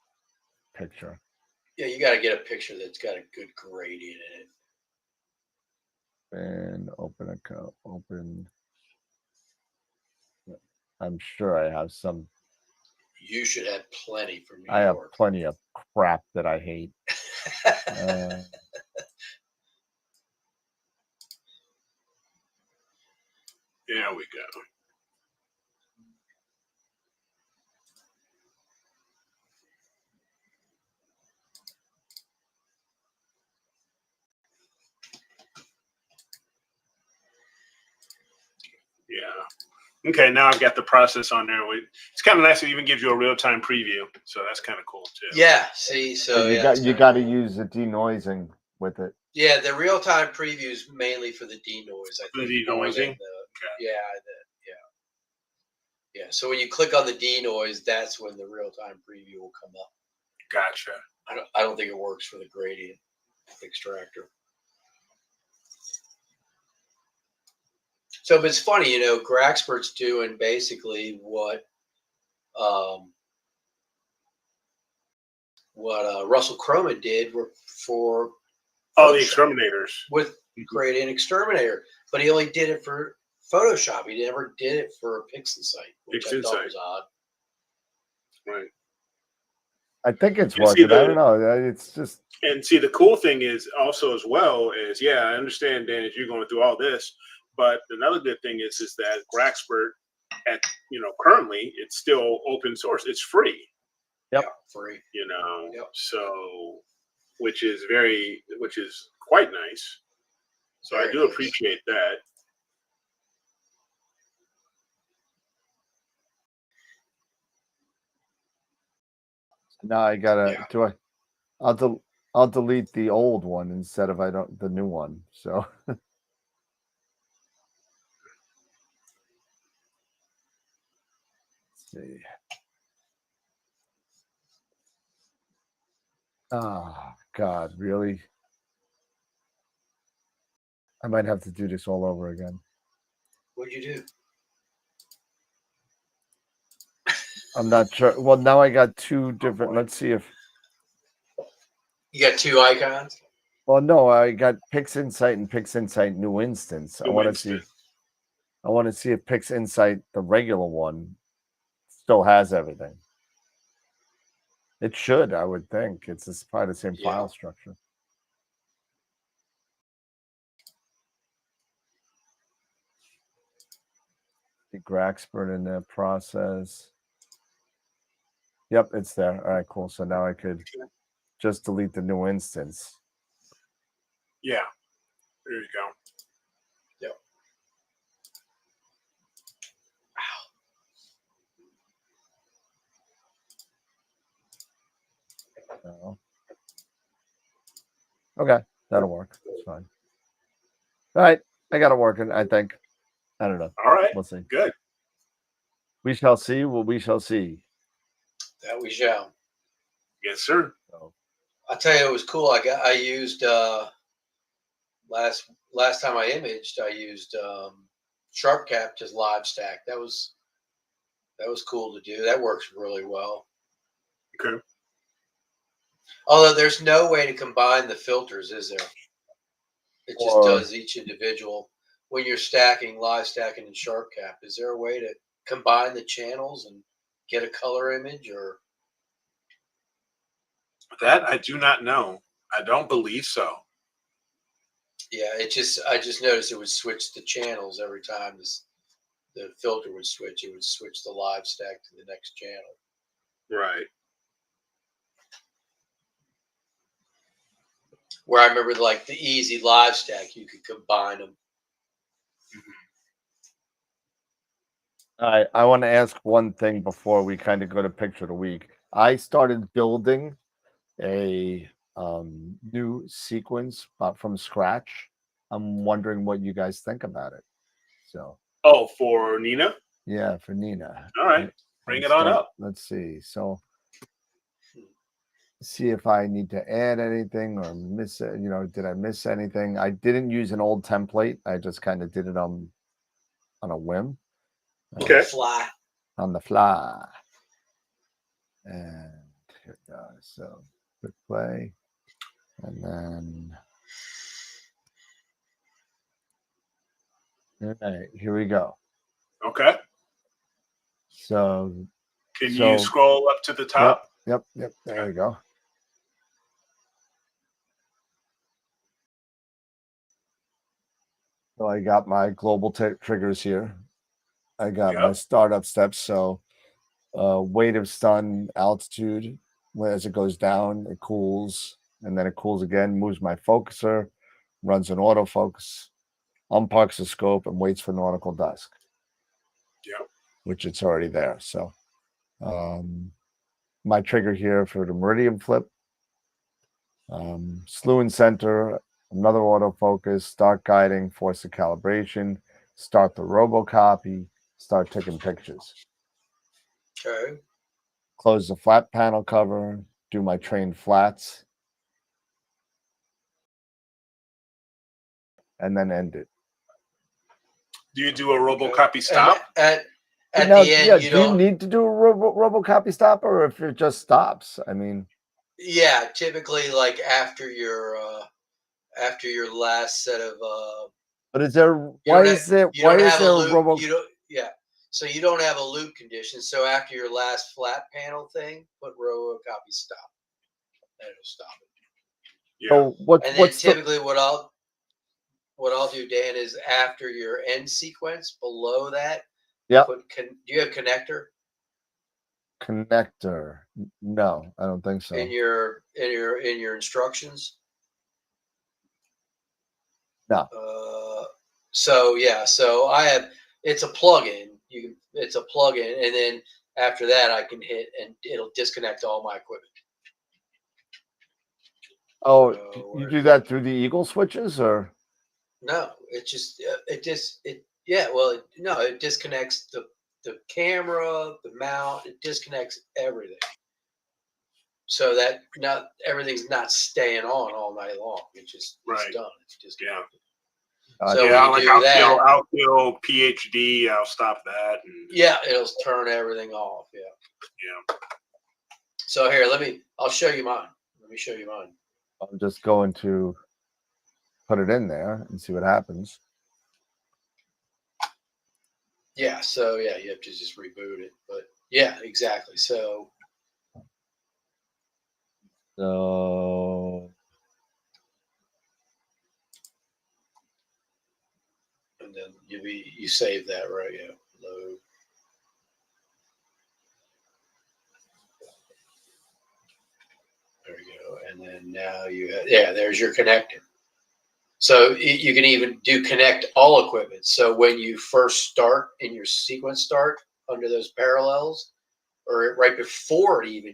picture. Yeah, you got to get a picture that's got a good gradient in it. And open. I'm sure I have some. You should have plenty from New I have York. plenty of crap that I hate. There we go. Yeah. Okay, now I've got the process on there. It's kind of nice. It even gives you a real-time preview, so that's kind of cool too. Yeah. See, so you got to use the denoising with it. Yeah, the real-time preview is mainly for the denoise. I think. The denoising. Yeah. So when you click on the denoise, that's when the real-time preview will come up. Gotcha. I don't think it works for the gradient extractor. So, but it's funny, Graxpert's doing basically what Russell Croman did for the exterminators with Gradient Exterminator, but he only did it for Photoshop. He never did it for PixInsight, which I thought was odd. Right. I think it's working. I don't know. It's just. And see, the cool thing is also as well is, I understand, Dan, as you're going through all this, but another good thing is that Graxpert, currently it's still open source. It's free. Yep. Yeah, free. Yep. So, which is quite nice. So I do appreciate that. Now I gotta I'll delete the old one instead of the new one. So let's see. Oh God, really? I might have to do this all over again. What'd you do? I'm not sure. Well, now I got two different. Let's see if you got two icons. Well, no, I got PixInsight and PixInsight New Instance. I want to see if PixInsight, the regular one, still has everything. It should, I would think. It's probably the same file structure. The Graxpert in the process. Yep, it's there. All right, cool. So now I could just delete the new instance. Yeah. There you go. Yep. No. Okay, that'll work. That's fine. All right, I got it working, I think. I don't know. All right. We'll see. Good. We shall see what we shall see. That we shall. Yes, sir. So. I'll tell you, it was cool. I used last time I imaged, I used SharpCap to live stack. That was cool to do. That works really well. Okay. Although there's no way to combine the filters, is there? It just does each individual. When you're live stacking in SharpCap, is there a way to combine the channels and get a color image, or? That I do not know. I don't believe so. Yeah, I just noticed it would switch the channels every time the filter would switch. It would switch the live stack to the next channel. Right. Where I remember like the easy live stack, you could combine them. All right, I want to ask one thing before we kind of go to picture of the week. I started building a new sequence from scratch. I'm wondering what you guys think about it. So, Oh, for Nina? yeah, for Nina. All right. Bring Let's it on start. up. Let's see. So, see if I need to add anything or miss it. Did I miss anything? I didn't use an old template. I just kind of did it on a whim. Okay. Fly. On the fly. And here we go. So quick play. And then all right, here we go. Okay. So Can you scroll up to the top? Yep. There we go. So I got my global triggers here. I got my startup steps. So weight of stun, altitude, as it goes down, it cools, and then it cools again, moves my focuser, runs an autofocus, unparks the scope, and waits for nautical dusk. Yeah. Which it's already there. So my trigger here for the meridian flip, slew and center, another autofocus, start guiding, force the calibration, start the robocopy, start taking pictures. Okay. Close the flat panel cover, do my train flats, and then end it. Do you do a robocopy stop? At Now, the end, do you need to do a robocopy stop, or if it just stops? I mean, yeah, typically like after your last set of but is there? Why is there a robo? You don't. Yeah. So you don't have a loop condition. So after your last flat panel thing, put robocopy stop. And it'll stop it. Yeah. So what's typically what I'll do, Dan, is after your end sequence below that. Yeah. Do you have connector? Connector? No, I don't think so. In your instructions? No. So yeah, so I have it's a plugin. It's a plugin, and then after that I can hit and it'll disconnect all my equipment. Oh, you do that through the Eagle switches, or? No, it disconnects the camera, the mount, it disconnects everything. So that not everything's not staying on all night long. It's done. It's just So yeah, when like you do that, I'll kill PhD. I'll stop that. And, yeah, it'll turn everything off. Yeah. Yeah. So here, I'll show you mine. Let me show you mine. I'm just going to put it in there and see what happens. Yeah. So yeah, you have to just reboot it. But yeah, exactly. So. And then you save that, right? Yeah. Load. There we go. And then now there's your connector. So you can even do connect all equipment. So when you first start in your sequence start under those parallels, or right before it even,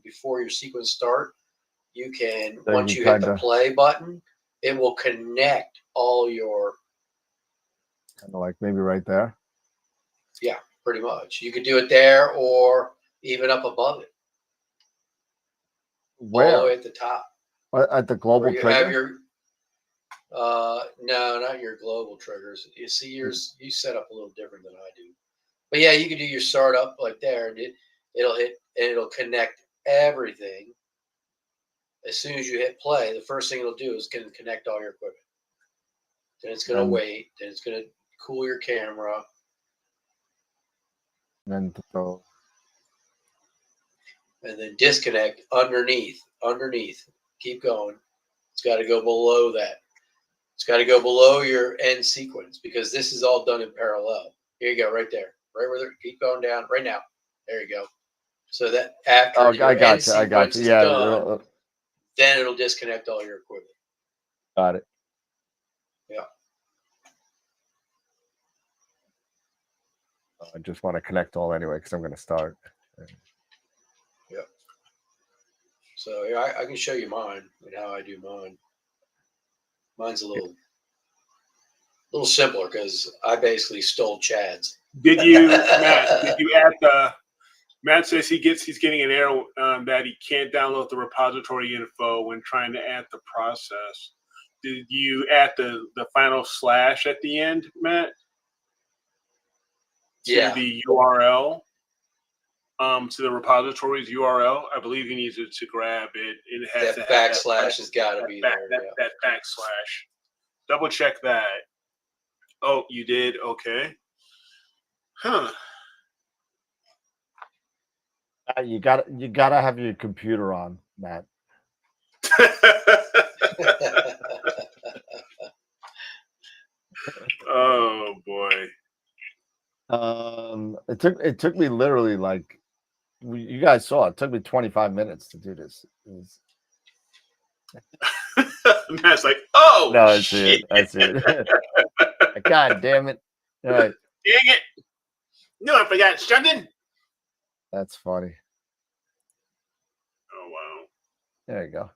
before your sequence start, you can, once you hit the play button, it will connect all your. Kind of like maybe right there. Yeah, pretty much. You could do it there or even up above it. Where? All the way at the top. At the global you trigger? Have your, no, not your global triggers. You see yours, you set up a little different than I do. But yeah, you can do your start up like there, and it'll hit and it'll connect everything. As soon as you hit play, the first thing it'll do is going to connect all your equipment. Then it's going to wait. Then it's going to cool your camera. And then disconnect underneath. Keep going. It's got to go below that. It's got to go below your end sequence because this is all done in parallel. Here you go, right there. Right where they're, keep going down. Right now. There you go. So that after your end sequence is done, then it'll disconnect all your equipment. Got it. Yeah. I just want to connect all anyway because I'm going to start. Yep. So yeah, I can show you mine and how I do mine. Mine's a little simpler because I basically stole Chad's. Did you, Matt? Did you add the? Matt says he's getting an error that he can't download the repository info when trying to add the process. Did you add the final slash at the end, Matt? To the URL, to the repository's URL. I believe he needs to grab it. It has that to have backslash has got to be there. That backslash. Double check that. Oh, you did? Okay. Huh. You gotta have your computer on, Matt. Oh boy. It took me literally like you guys saw. It took me 25 minutes to do this. Matt's like, oh no, I shit. see it. God damn it! All right. Dang it! No, I forgot something. That's funny. Oh wow. There you go.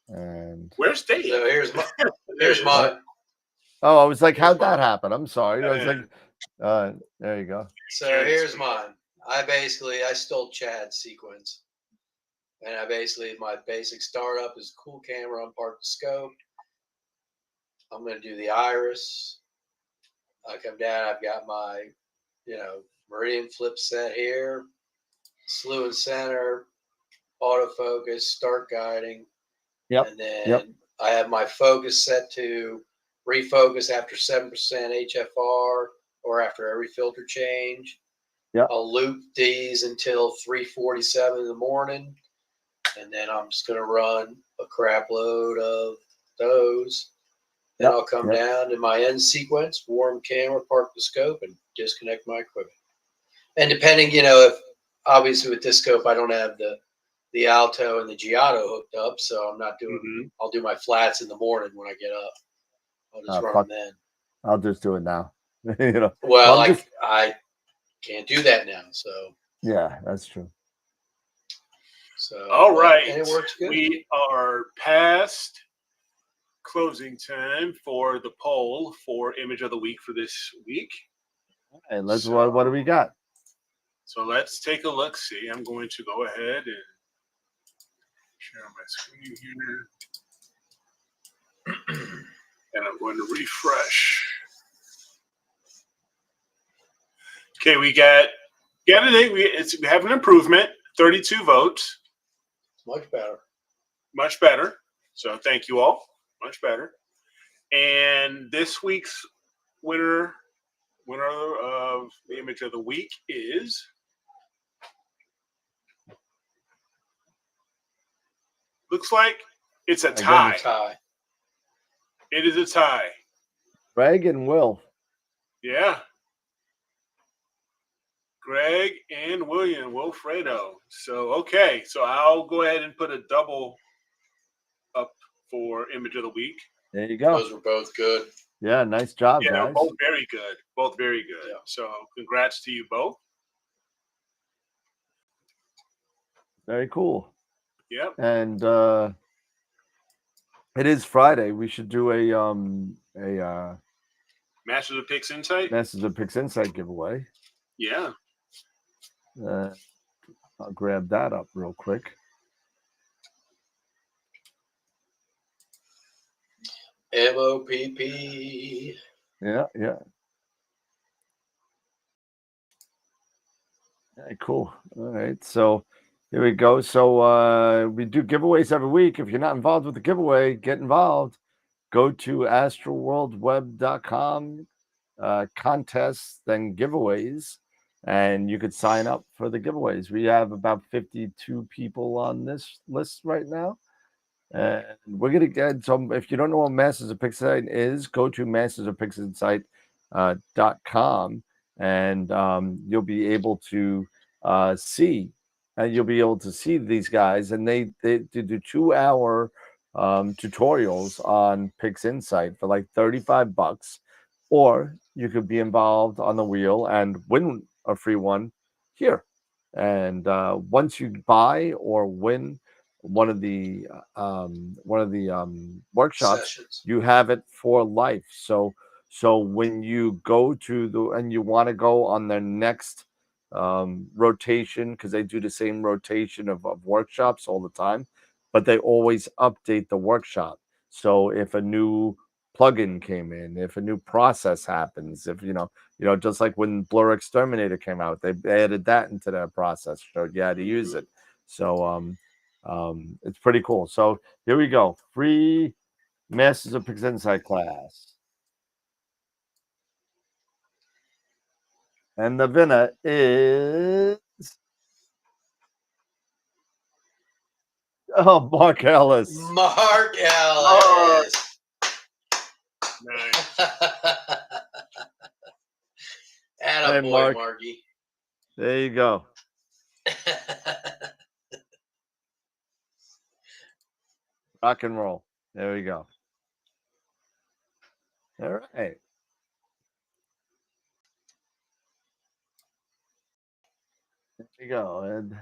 And where's Dave? So here's mine. Oh, I was like, how'd that happen? I'm sorry. I was like, there you go. So here's mine. I stole Chad's sequence. And my basic startup is cool camera, unpark the scope. I'm going to do the iris. I come down, I've got my, meridian flip set here, slew and center, autofocus, start guiding. Yep. And then I have my focus set to refocus after 7% HFR or after every filter change. Yep. I'll loop these until 3:47 in the morning. And then I'm just going to run a crap load of those. Then I'll come down to my end sequence, warm camera, park the scope, and disconnect my equipment. And depending, if obviously with this scope, I don't have the Alto and the Giotto hooked up, so I'm not doing, I'll do my flats in the morning when I get up. I'll just run them then. I'll just do it now. Well, I can't do that now, so. Yeah, that's true. So, all right. And it works good. We are past closing time for the poll for image of the week for this week. Hey, what do we got? So let's take a look. See, I'm going to go ahead and share my screen here. And I'm going to refresh. Okay, we have an improvement, 32 votes. Much better. Much better. So thank you all. Much better. And this week's winner of the image of the week is looks like it's a tie. It is a tie. Greg and Will. Yeah. Greg and Wilfredo. So, okay. So I'll go ahead and put a double up for image of the week. There you go. Those were both good. Yeah, nice job, Yeah, guys. both very good. Both very good. Yeah. So congrats to you both. Very cool. Yep. And it is Friday. We should do a Masters of PixInsight. Masters of PixInsight giveaway. Yeah. I'll grab that up real quick. MOPP. Yeah. Okay, cool. All right. So here we go. So we do giveaways every week. If you're not involved with the giveaway, get involved. Go to astroworldweb.com, contests, then giveaways, and you could sign up for the giveaways. We have about 52 people on this list right now. And we're going to get some. If you don't know what Masters of PixInsight is, go to mastersofpixinsight.com, and you'll be able to see. You'll be able to see these guys, and they do 2-hour tutorials on PixInsight for like $35, or you could be involved on the wheel and win a free one here. And once you buy or win one of the workshops, Sessions. you have it for life. So when you go to the and you want to go on their next rotation, because they do the same rotation of workshops all the time, but they always update the workshop. So if a new plugin came in, if a new process happens, if just like when Blur Exterminator came out, they added that into their process, showed you how to use it. So it's pretty cool. So here we go. Free Masters of PixInsight class. And the winner is Mark Ellis. Mark Ellis. Nice. Atta Hey, boy, Mark. Marky. There you go. Rock and roll. There we go. All right. There you go. And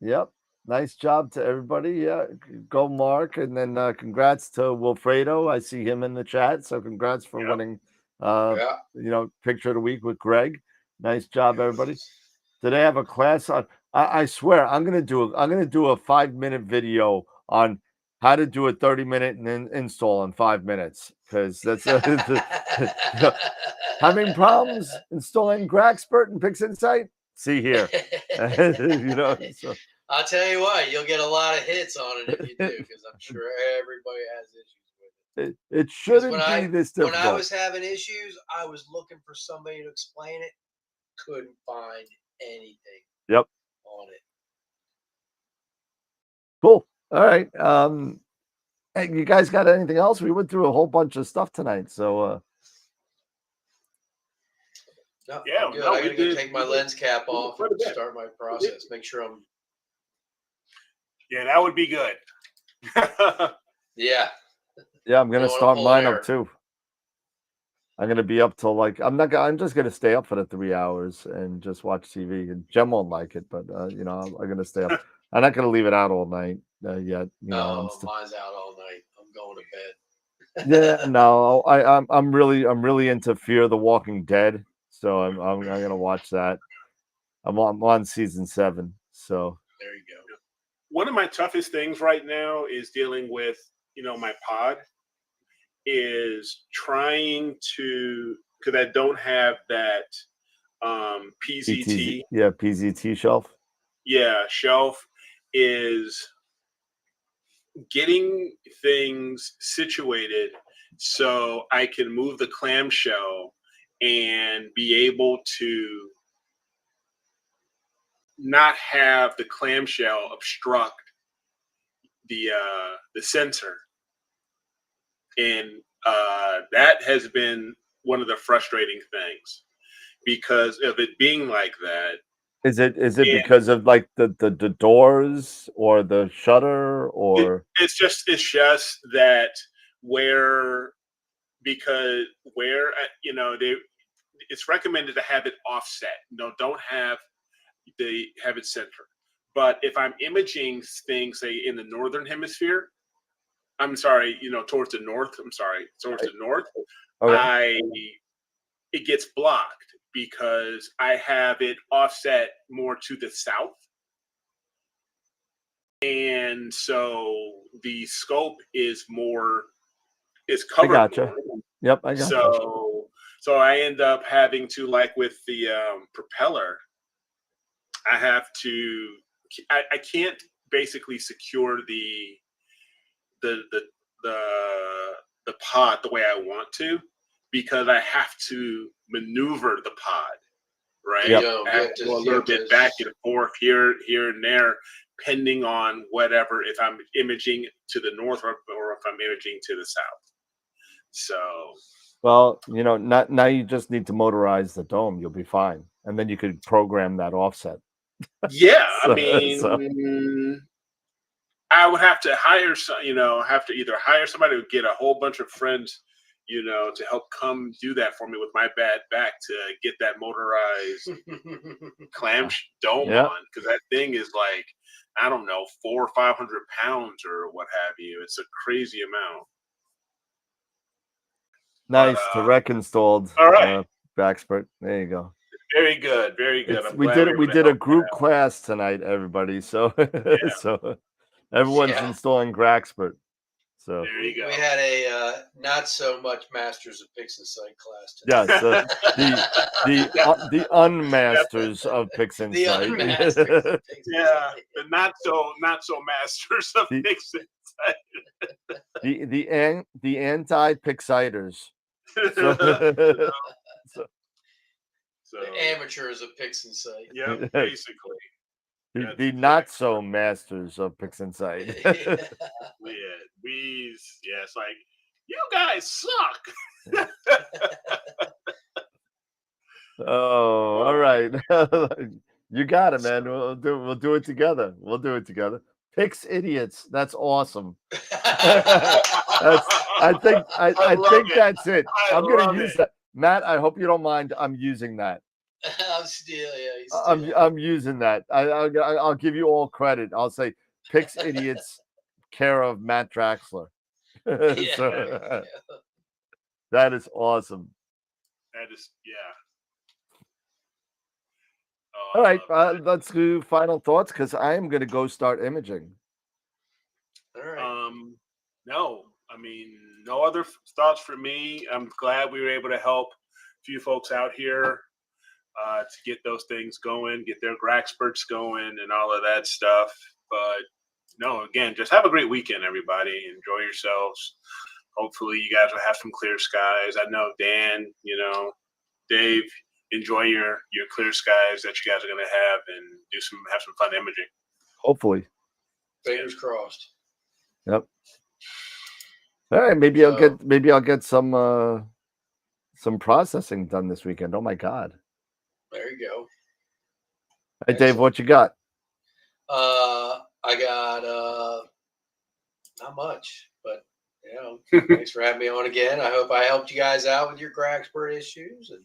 yep. Nice job to everybody. Yeah. Go Mark. And then congrats to Wilfredo. I see him in the chat. So congrats for Yep. winning Yeah. picture of the week with Greg. Nice job, everybody. Today I have a class on I swear I'm gonna do a 5-minute video on how to do a 30-minute install in 5 minutes, because that's having problems installing Graxpert and PixInsight. See here. So I'll tell you what, you'll get a lot of hits on it if you do, because I'm sure everybody has issues with it. it 'Cause shouldn't be this when I difficult. was having issues, I was looking for somebody to explain it. Couldn't find anything Yep. on it. Cool. All right. Hey, you guys got anything else? We went through a whole bunch of stuff tonight, so No, Yeah, I'm good. no, I we gotta go did- take my we did lens cap off quite a and bit. start my process. Make sure I'm. Yeah, that would be good. Yeah. yeah, I'm gonna Don't wanna start pull mine an up error. too. I'm gonna be up till I'm just gonna stay up for the 3 hours and just watch TV. And Jem won't like it, but I'm gonna stay up. I'm not gonna leave it out all night yet. Oh, mine's out all night. I'm going to bed. Yeah, no, I'm really into Fear the Walking Dead, so I'm gonna watch that. I'm on season 7, so There you go. One of my toughest things right now is dealing with, my pod, is trying to, because I don't have that PZT. yeah, PZT shelf. Yeah, shelf, is getting things situated so I can move the clamshell and be able to not have the clamshell obstruct the sensor, and that has been one of the frustrating things because of it being like that. Is it And because of like the doors or the shutter or it's just that where because where it's recommended to have it offset. Don't have it centered. But if I'm imaging things, say in the northern hemisphere, I'm sorry, towards the north. I'm sorry, towards the north. okay. It gets blocked because I have it offset more to the south, and so the scope is covered. I gotcha. More. Yep, I gotcha. So I end up having to, like with the propeller, I have to. I can't basically secure the pod the way I want to, because I have to maneuver the pod, right? Yep. I have to go a little bit back and forth here and there, depending on whatever, if I'm imaging to the north or if I'm imaging to the south. So, well, now you just need to motorize the dome. You'll be fine, and then you could program that offset. yeah, So- I mean, I would have to hire have to either hire somebody or get a whole bunch of friends to help come do that for me with my bad back to get that motorized clam dome Yeah. on, because that thing is like, I don't know, 400 or 500 pounds or what have you. It's a crazy amount. Nice. But, Tarek installed. all right. Backspurt. There you go. Very good. Very good. I'm We glad did we it. were We able to did a help group out. class tonight, everybody. So, so everyone's Yeah. installing Graxpert. So There you go. We had a not so much Masters of PixInsight class tonight. yes, the unmasters of The PixInsight. unmasters of PixInsight. Yeah, the not so masters of The- PixInsight. the anti-Pixiters. So, The amateurs of PixInsight. Yep, basically. the That's not so masters of PixInsight. Yeah, it's like, you guys suck. Oh, all right. You got it, man. We'll do it together. We'll do it together. Pix idiots. That's awesome. I think that's it. I'm gonna use that. Matt, I hope you don't mind. I'm using that. I'm using that. I'll give you all credit. I'll say Pix idiots, care of Matt Draxler. So, that is awesome. That is, yeah. All right, let's do final thoughts because I am going to go start imaging. All right. No, I mean, no other thoughts for me. I'm glad we were able to help a few folks out here to get those things going, get their Graxperts going, and all of that stuff. But no, again, just have a great weekend, everybody. Enjoy yourselves. Hopefully, you guys will have some clear skies. I know Dan, Dave. Enjoy your clear skies that you guys are going to have, and have some fun imaging. Hopefully. Fingers crossed. Yep. All right, maybe I'll get some processing done this weekend. Oh my God. There you go. Hey Dave, what you got? I got not much, but thanks for having me on again. I hope I helped you guys out with your Graxpert issues, and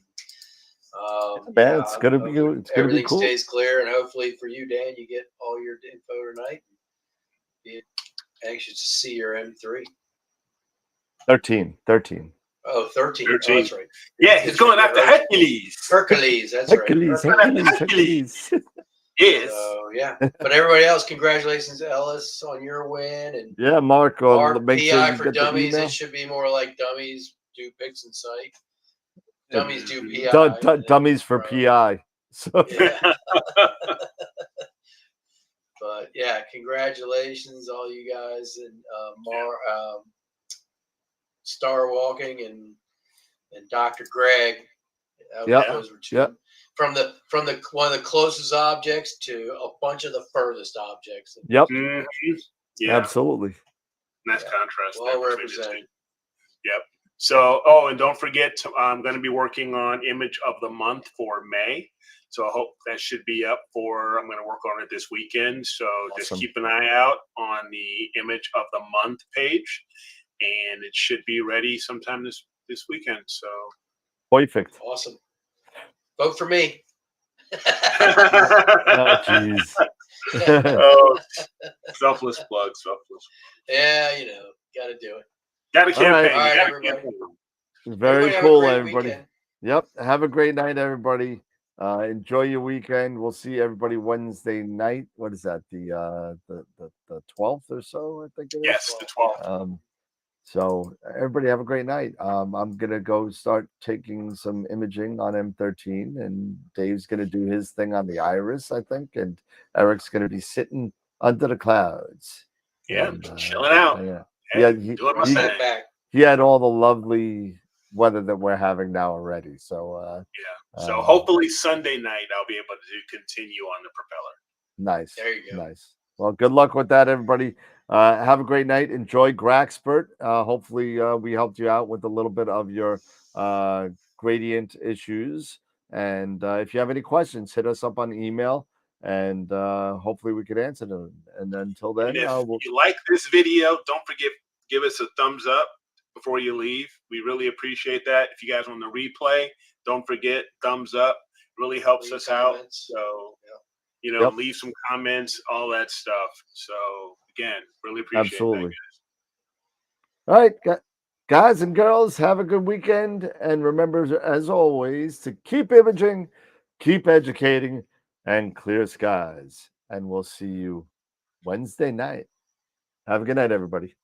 it's gonna be cool. Everything stays clear, and hopefully for you, Dan, you get all your info tonight. Be anxious to see your M3. 13. Oh, 13. 13. Oh, that's right. Yeah, he's going after Hercules. Hercules, that's Hercules. Yes. So, yeah. But everybody else, congratulations, Ellis, on your win. And yeah, Mark, make PI sure you for get dummies. the email. It should be more like dummies do PixInsight. Dummies do PI. Dummies for PI. So. Yeah. But yeah, congratulations, all you guys, and Star Walking and Dr. Greg. Those were two. From the one of the closest objects to a bunch of the furthest objects. Yep. Mm-hmm. Yeah. Absolutely. Nice contrast. Well represented. Yep. So, and don't forget, I'm going to be working on Image of the Month for May. So I hope that should be up I'm going to work on it this weekend. So Just keep an eye out on the Image of the Month page, and it should be ready sometime this weekend. So perfect. Awesome. Vote for me. Oh, jeez. Selfless plug. Yeah, got to do it. Got a campaign. All right, everybody. Very cool, everybody. Weekend. Yep. Have a great night, everybody. Enjoy your weekend. We'll see everybody Wednesday night. What is that? The 12th or so, I think it is. Yes, the 12th. So everybody have a great night. I'm gonna go start taking some imaging on M13, and Dave's gonna do his thing on the Iris, I think, and Eric's gonna be sitting under the clouds. Yeah, and, chilling out. Yeah, he had all the lovely weather that we're having now already. So so hopefully Sunday night I'll be able to continue on the propeller. Nice. There you go. Nice. Well, good luck with that, everybody. Have a great night. Enjoy Graxpert. Hopefully we helped you out with a little bit of your gradient issues. And if you have any questions, hit us up on email, and hopefully we could answer them. And until then, if you like this video, don't forget, give us a thumbs up before you leave. We really appreciate that. If you guys want to replay, don't forget, thumbs up. Really helps Leave us out. comments. So, Yeah. Yep. leave some comments, all that stuff. So, again, really appreciate that, Absolutely. guys. All right, guys and girls, have a good weekend. And remember, as always, to keep imaging, keep educating, and clear skies. And we'll see you Wednesday night. Have a good night, everybody.